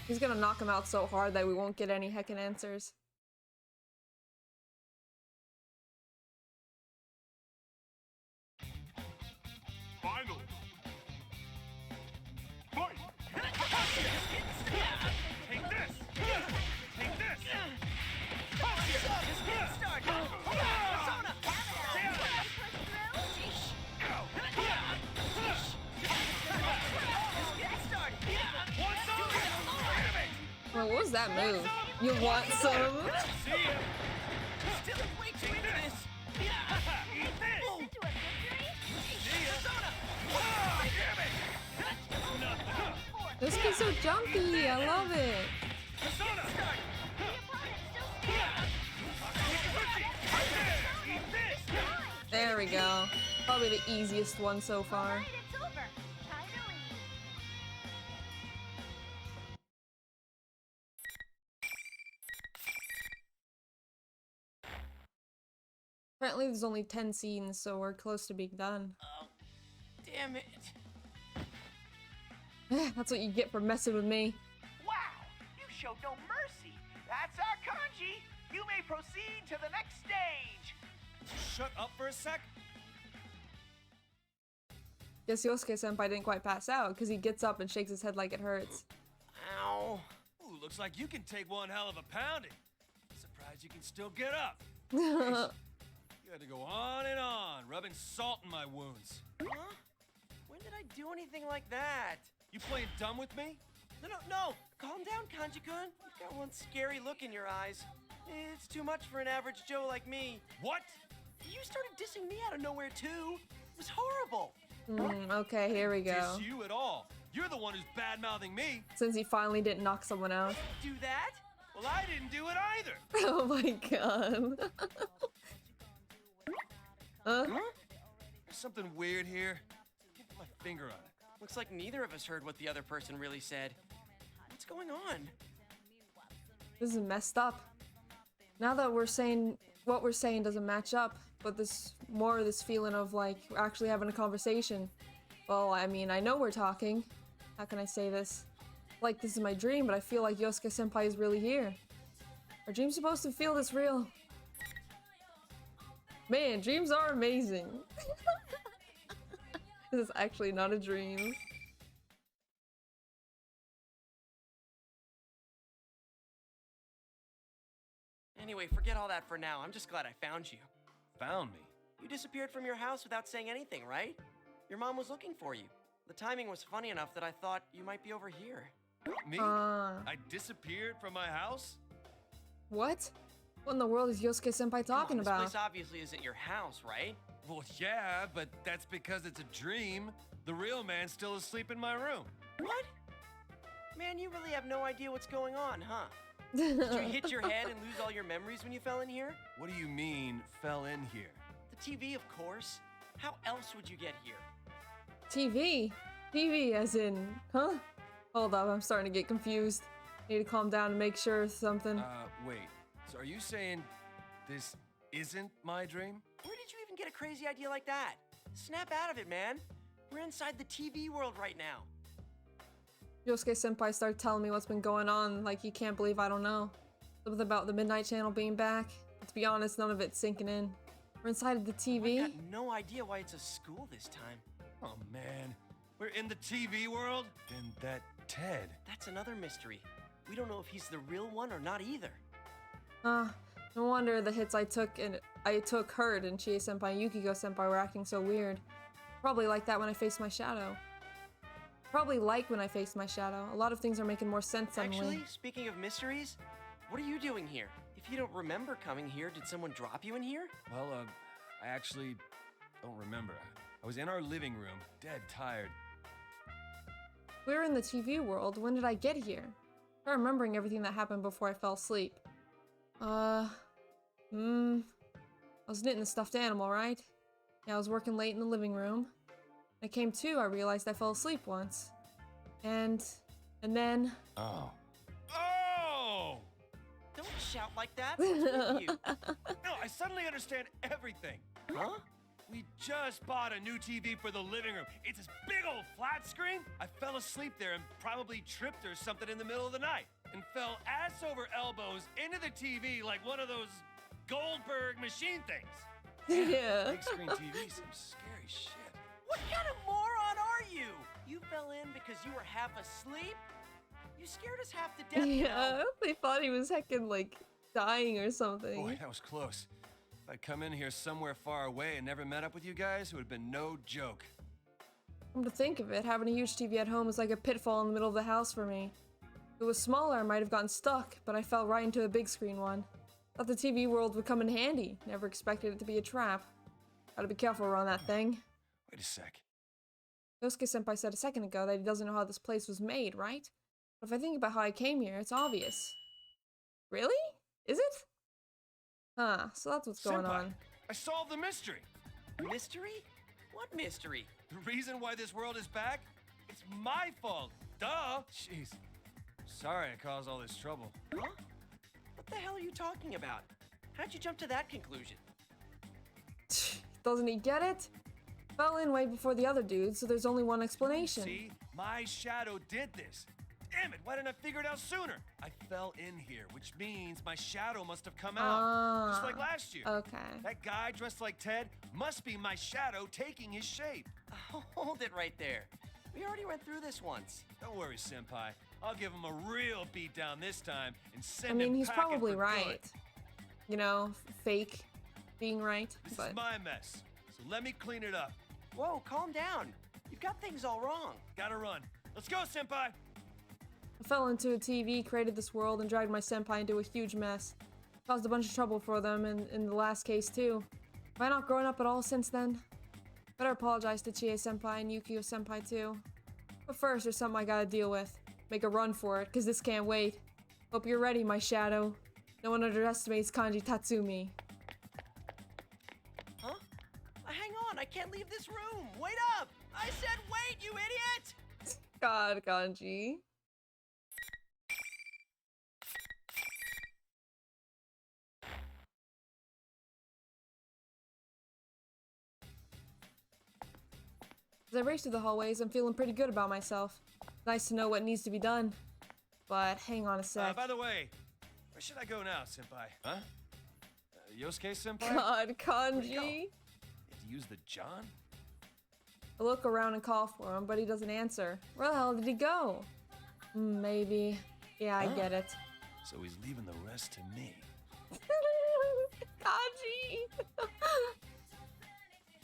he's gonna knock him out so hard that we won't get any heckin' answers. Final. Fight! Take this! Take this! Well, what was that move? You want some? See ya! Still way too into this! Eat this! Into a victory? See ya! Damn it! This kid's so jumpy. I love it. Persona! The opponent still stands. Eat this! There we go. Probably the easiest one so far. Alright, it's Apparently there's only 10 scenes, so we're close to being done. Oh, damn it. That's what you get for messing with me. Wow, you showed no mercy. That's our kanji. You may proceed to the next stage. Shut up for a sec. Guess Yosuke-senpai didn't quite pass out, because he gets up and shakes his head like it hurts. Ow. Ooh, looks like you can take one hell of a pounding. Surprised you can still get up. You had to go on and on, rubbing salt in my wounds. Huh? When did I do anything like that? You playing dumb with me? No. Calm down, Kanji-kun. You've got one scary look in your eyes. It's too much for an average Joe like me. What? You started dissing me out of nowhere, too. It was horrible. Okay, here we go. Diss you at all. You're the one who's bad-mouthing me. Since he finally didn't knock someone out. Do that? Well, I didn't do it either. Oh my god. Huh? There's something weird here. Can't put my finger on it. Looks like neither of us heard what the other person really said. What's going on? This is messed up. Now that we're saying what we're saying doesn't match up, but this more of this feeling of like we're actually having a conversation. Well, I mean, I know we're talking. How can I say this? Like this is my dream, but I feel like Yosuke-senpai is really here. Are dreams supposed to feel this real? Man, dreams are amazing. This is actually not a dream. Anyway, forget all that for now. I'm just glad I found you. Found me. You disappeared from your house without saying anything, right? Your mom was looking for you. The timing was funny enough that I thought you might be over here. Me? I disappeared from my house? What? What in the world is Yosuke-senpai talking about? This place obviously isn't your house, right? Well, yeah, but that's because it's a dream. The real man's still asleep in my room. What? Man, you really have no idea what's going on, huh? Did you hit your head and lose all your memories when you fell in here? What do you mean, fell in here? The TV, of course. How else would you get here? TV? TV as in, huh? Hold up, I'm starting to get confused. Need to calm down and make sure it's something. Wait. So are you saying this isn't my dream? Where did you even get a crazy idea like that? Snap out of it, man. We're inside the TV world right now. Yosuke-senpai started telling me what's been going on, like he can't believe I don't know. Something about the Midnight Channel being back. But to be honest, none of it's sinking in. We're inside of the TV. I've got no idea why it's a school this time. Oh man, we're in the TV world? Then that Ted. That's another mystery. We don't know if he's the real one or not either. No wonder the hits I took hurt and Chie-senpai and Yukiko-senpai were acting so weird. Probably like that when I faced my shadow. Probably like when I faced my shadow. A lot of things are making more sense suddenly. Actually, speaking of mysteries, what are you doing here? If you don't remember coming here, did someone drop you in here? Well, I actually don't remember. I was in our living room, dead tired. We were in the TV world. When did I get here? I'm remembering everything that happened before I fell asleep. I was knitting the stuffed animal, right? Yeah, I was working late in the living room. When I came to, I realized I fell asleep once. And then... Oh. Don't shout like that. What's with you? No, I suddenly understand everything. Huh? We just bought a new TV for the living room. It's this big old flat screen. I fell asleep there and probably tripped or something in the middle of the night and fell ass over elbows into the TV like one of those Goldberg machine things. Yeah. Big screen TV, some scary shit. What kind of moron are you? You fell in because you were half asleep? You scared us half to death. Yeah, they thought he was heckin' like dying or something. Boy, that was close. If I'd come in here somewhere far away and never met up with you guys, it would have been no joke. Come to think of it, having a huge TV at home was like a pitfall in the middle of the house for me. If it was smaller, I might have gotten stuck, but I fell right into a big screen one. Thought the TV world would come in handy. Never expected it to be a trap. Gotta be careful around that thing. Wait a sec. Yosuke-senpai said a second ago that he doesn't know how this place was made, right? But if I think about how I came here, it's obvious. Really? Is it? Huh, so that's what's going Senpai, on. I solved the mystery. Mystery? What mystery? The reason why this world is back? It's my fault. Duh. Jeez. Sorry I caused all this trouble. Huh? What the hell are you talking about? How'd you jump to that conclusion? Doesn't he get it? Fell in way before the other dudes, so there's only one explanation. See? My shadow did this. Damn it, why didn't I figure it out sooner? I fell in here, which means my shadow must have come out. Just like last year. Okay. That guy dressed like Ted must be my shadow taking his shape. Hold it right there. We already went through this once. Don't worry, Senpai. I'll give him a real beatdown this time and send I mean, him he's packing probably for right. good. You know, fake being right. This but is my mess, so let me clean it up. Whoa, calm down. You've got things all wrong. Gotta run. Let's go, Senpai! I fell into a TV, created this world, and dragged my senpai into a huge mess. Caused a bunch of trouble for them, and in the last case too. Have I not grown up at all since then? Better apologize to Chie senpai and Yukio senpai too. But first, there's something I gotta deal with. Make a run for it, cause this can't wait. Hope you're ready, my shadow. No one underestimates Kanji Tatsumi. Huh? Hang on, I can't leave this room. Wait up! I said wait, you idiot! God, Kanji. As I race through the hallways, I'm feeling pretty good about myself. Nice to know what needs to be done. But hang on a sec. By the way, where should I go now, Senpai? Huh? Yosuke Senpai? God, Where'd he go? Kanji. You have to use the John? I look around and call for him, but he doesn't answer. Where the hell did he go? Maybe. Yeah, I get it. So he's leaving the rest to me.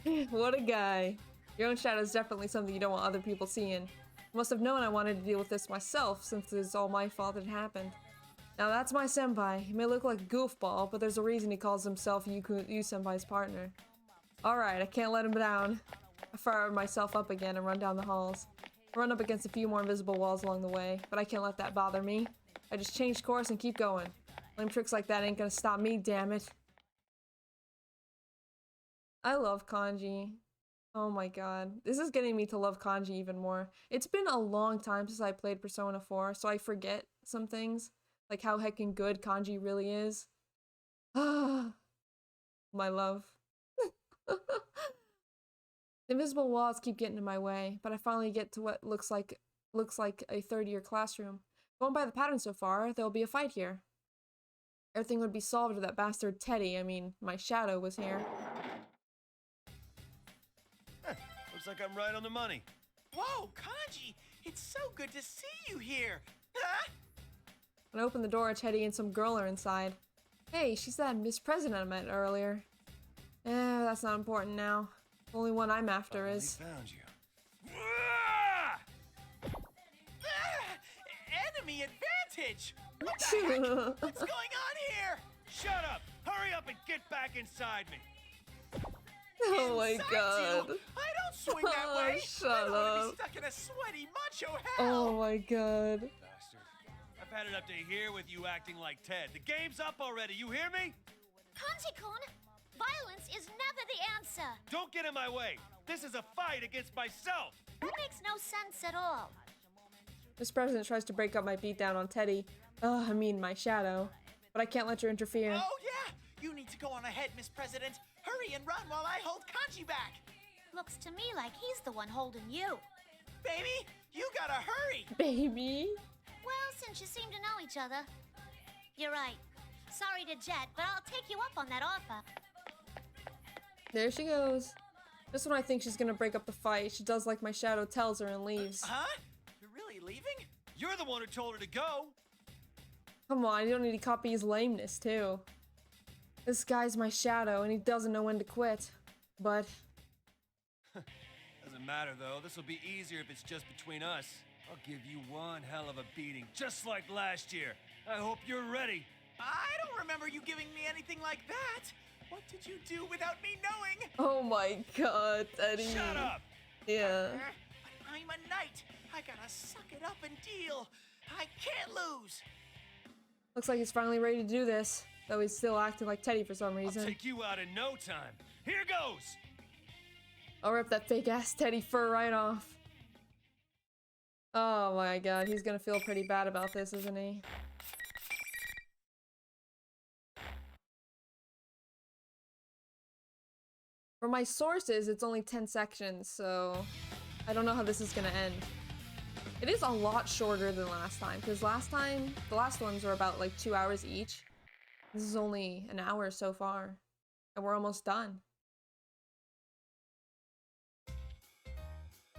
Kanji! What a guy. Your own shadow is definitely something you don't want other people seeing. I must have known I wanted to deal with this myself, since it's all my fault it happened. Now that's my senpai. He may look like a goofball, but there's a reason he calls himself you senpai's partner. Alright, I can't let him down. I fire myself up again and run down the halls. Run up against a few more invisible walls along the way, but I can't let that bother me. I just change course and keep going. Lame tricks like that ain't gonna stop me, damn it. I love Kanji. Oh my god. This is getting me to love Kanji even more. It's been a long time since I played Persona 4, so I forget some things. Like how heckin' good Kanji really is. Ah, my love. The invisible walls keep getting in my way, but I finally get to what looks like a third-year classroom. Going by the pattern so far, there'll be a fight here. Everything would be solved if that bastard Teddy, I mean, my shadow, was here. Looks like I'm right on the money. Whoa, Kanji! It's so good to see you here! Huh? When I open the door, Teddy and some girl are inside. Hey, she's that Miss President I met earlier. That's not important now. The only one I'm after is... They found you. Enemy advantage! What the heck? What's going on here? Shut up! Hurry up and get back inside me! Oh my Inside god. you? I don't swing that Oh, way! shut I don't want to up. be stuck in a sweaty macho hell! Oh my god. Bastard. I've had it up to here with you acting like Ted. The game's up already, you hear me? Kanji-kun, violence is never the answer. Don't get in my way. This is a fight against myself. That makes no sense at all. Miss President tries to break up my beatdown on Teddy. I mean my shadow. But I can't let her interfere. Oh yeah! You need to go on ahead, Miss President. Hurry and run while I hold Kanji back. Looks to me like he's the one holding you. Baby, you gotta hurry! Baby. Well, since you seem to know each other. You're right. Sorry to jet, but I'll take you up on that offer. There she goes. Just when I think she's gonna break up the fight, she does like my shadow tells her and leaves. Huh? You're really leaving? You're the one who told her to go. Come on, you don't need to copy his lameness, too. This guy's my shadow, and he doesn't know when to quit. But... Doesn't matter, though. This will be easier if it's just between us. I'll give you one hell of a beating, just like last year. I hope you're ready. I don't remember you giving me anything like that. What did you do without me knowing? oh my god, Teddy. Shut up! Yeah. But I'm a knight. I gotta suck it up and deal. I can't lose. Looks like he's finally ready to do this. Though he's still acting like Teddy for some I'll reason. take you out in no time. Here goes! I'll rip that fake-ass Teddy fur right off. Oh my god, he's gonna feel pretty bad about this, isn't he? From my sources, it's only 10 sections, so I don't know how this is gonna end. It is a lot shorter than last time, because last time, the last ones were about like 2 hours each. This is only an hour so far, and we're almost done.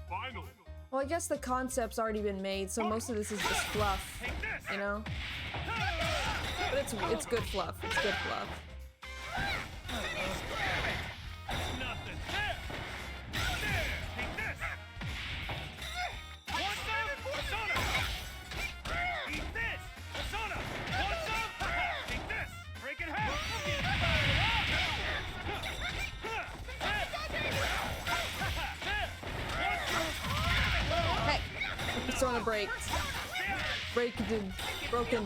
Finally. Well, I guess the concept's already been made, so most of this is just fluff, you know? But it's good fluff. It's good fluff. Nothing. There. There. Take this. Want some? Persona. Eat this. Persona. Want some? Take this. Break it half. Hey! Persona break. Broken.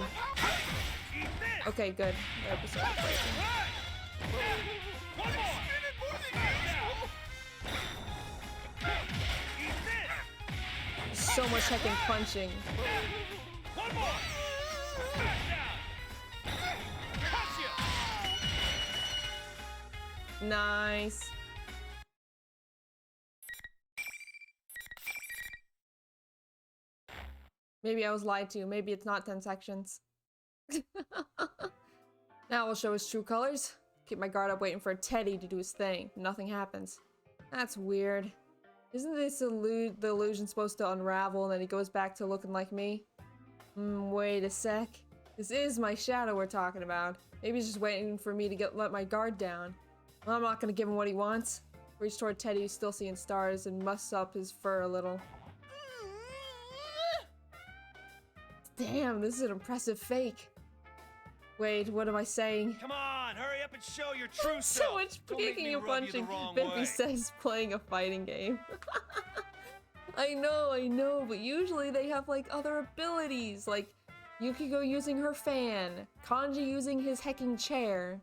Okay, good. The episode is breaking. One more. Eat this. So much heckin' punching. One more. Smackdown. Gotcha. Nice. Maybe I was lied to. Maybe it's not 10 sections. Now we'll show his true colors. Keep my guard up waiting for Teddy to do his thing. Nothing happens. That's weird. Isn't this the illusion supposed to unravel and then he goes back to looking like me? Wait a sec. This is my shadow we're talking about. Maybe he's just waiting for me to let my guard down. Well, I'm not gonna give him what he wants. Reach toward Teddy, who's still seeing stars, and muss up his fur a little. Damn, this is an impressive fake. Wait, what am I saying? Come on, hurry up and show your true So self. much Don't make kicking me and rub you punching. the wrong Bippy way. says playing a fighting game. I know, but usually they have like other abilities, like Yukiko using her fan, Kanji using his hecking chair.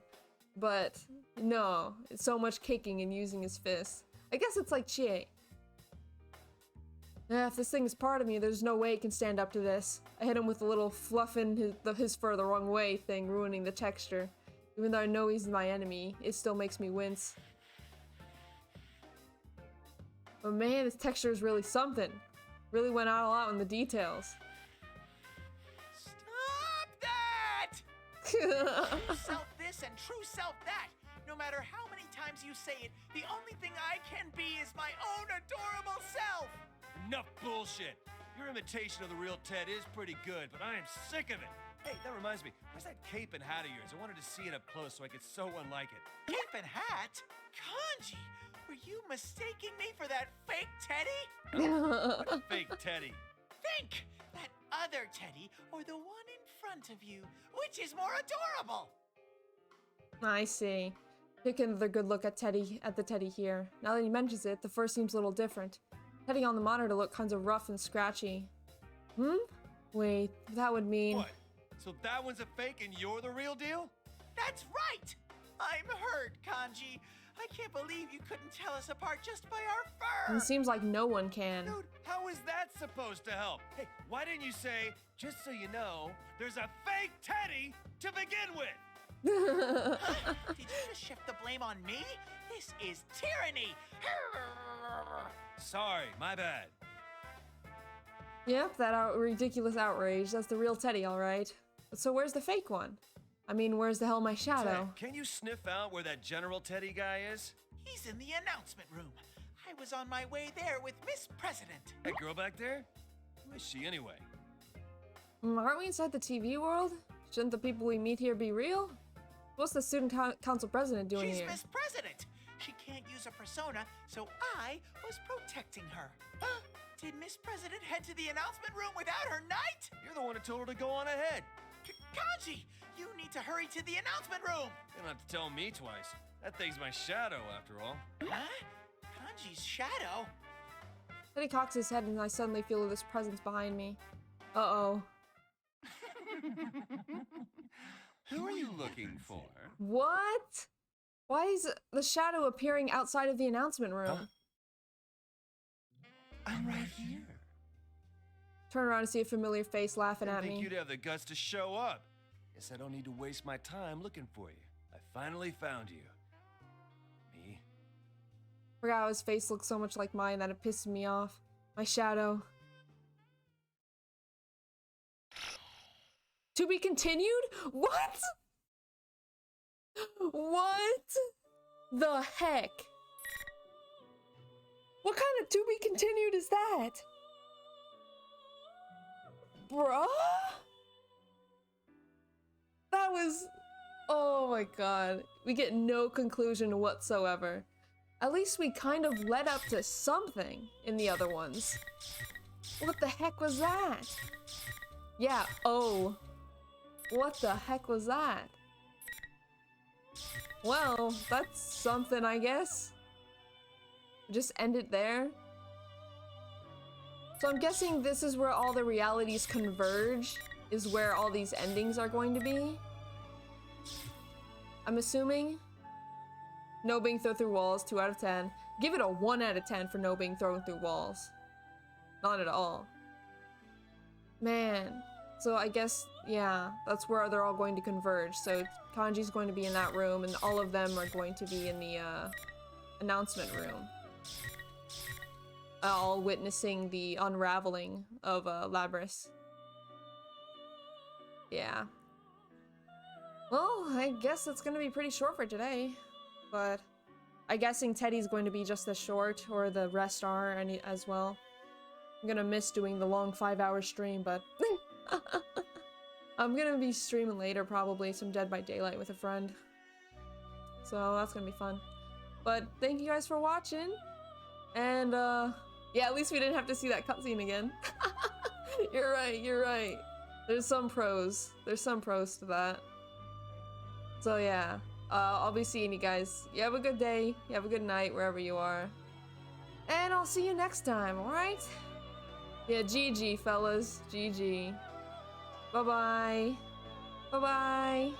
But no, it's so much kicking and using his fists. I guess it's like Chie. If this thing is part of me, there's no way it can stand up to this. I hit him with a little fluffing his fur the wrong way thing, ruining the texture. Even though I know he's my enemy, it still makes me wince. But man, this texture is really something. Really went out a lot on the details. Stop that! True self this and true self that. No matter how many times you say it, the only thing I can be is my own adorable self. Enough bullshit. Your imitation of the real Ted is pretty good, but I am sick of it. Hey, that reminds me. Where's that cape and hat of yours? I wanted to see it up close so I could so unlike it. Cape and hat? Kanji, were you mistaking me for that fake Teddy? What fake Teddy? Think! That other Teddy or the one in front of you. Which is more adorable? I see. Taking another good look at the Teddy here. Now that he mentions it, the fur seems a little different. Teddy on the monitor looked kind of rough and scratchy. Wait, that would mean... What? So that one's a fake and you're the real deal? That's right! I'm hurt, Kanji. I can't believe you couldn't tell us apart just by our fur! It seems like no one can. Dude, how is that supposed to help? Hey, why didn't you say, just so you know, there's a fake Teddy to begin with? Did you just shift the blame on me? This is tyranny! Sorry, my bad. Yep, that ridiculous outrage. That's the real Teddy, alright. So where's the fake one? I mean, where's the hell my shadow? Ted, can you sniff out where that General Teddy guy is? He's in the announcement room. I was on my way there with Miss President. That girl back there? Who is she anyway? Aren't we inside the TV world? Shouldn't the people we meet here be real? What's the student council president doing She's here? Miss President. She can't use a persona, so I was protecting her. Did Miss President head to the announcement room without her knight? You're the one who told her to go on ahead. Kanji, you need to hurry to the announcement room. You don't have to tell me twice. That thing's my shadow, after all. Huh? Kanji's shadow? Teddy cocks his head and I suddenly feel this presence behind me. Uh-oh. Who are you looking for? What? Why is the shadow appearing outside of the announcement room? Huh? I'm right here. Turn around and see a familiar face laughing Didn't at think me. you'd have the guts to show up. Guess I don't need to waste my time looking for you. I finally found you. Me? Forgot how his face looked so much like mine that it pissed me off. My shadow. To be continued? What? What the heck? What kind of to be continued is that? Bruh? That was... Oh my god. We get no conclusion whatsoever. At least we kind of led up to something in the other ones. What the heck was that? Yeah, oh. What the heck was that? Well, that's something, I guess. Just end it there. So I'm guessing this is where all the realities converge, is where all these endings are going to be. I'm assuming. No being thrown through walls, 2 out of 10. Give it a 1 out of 10 for no being thrown through walls. Not at all. Man. So I guess, yeah, that's where they're all going to converge. So Kanji's going to be in that room, and all of them are going to be in the announcement room. All witnessing the unraveling of Labris. Yeah. Well, I guess it's gonna be pretty short for today. But I'm guessing Teddy's going to be just as short, or the rest are as well. I'm gonna miss doing the long 5-hour stream, but I'm gonna be streaming later probably some Dead by Daylight with a friend. So that's gonna be fun. But thank you guys for watching. And yeah, at least we didn't have to see that cutscene again. You're right, you're right. There's some pros. There's some pros to that. So yeah, I'll be seeing you guys. You have a good day. You have a good night wherever you are. And I'll see you next time, alright? Yeah, GG, fellas. GG. Bye-bye. Bye-bye.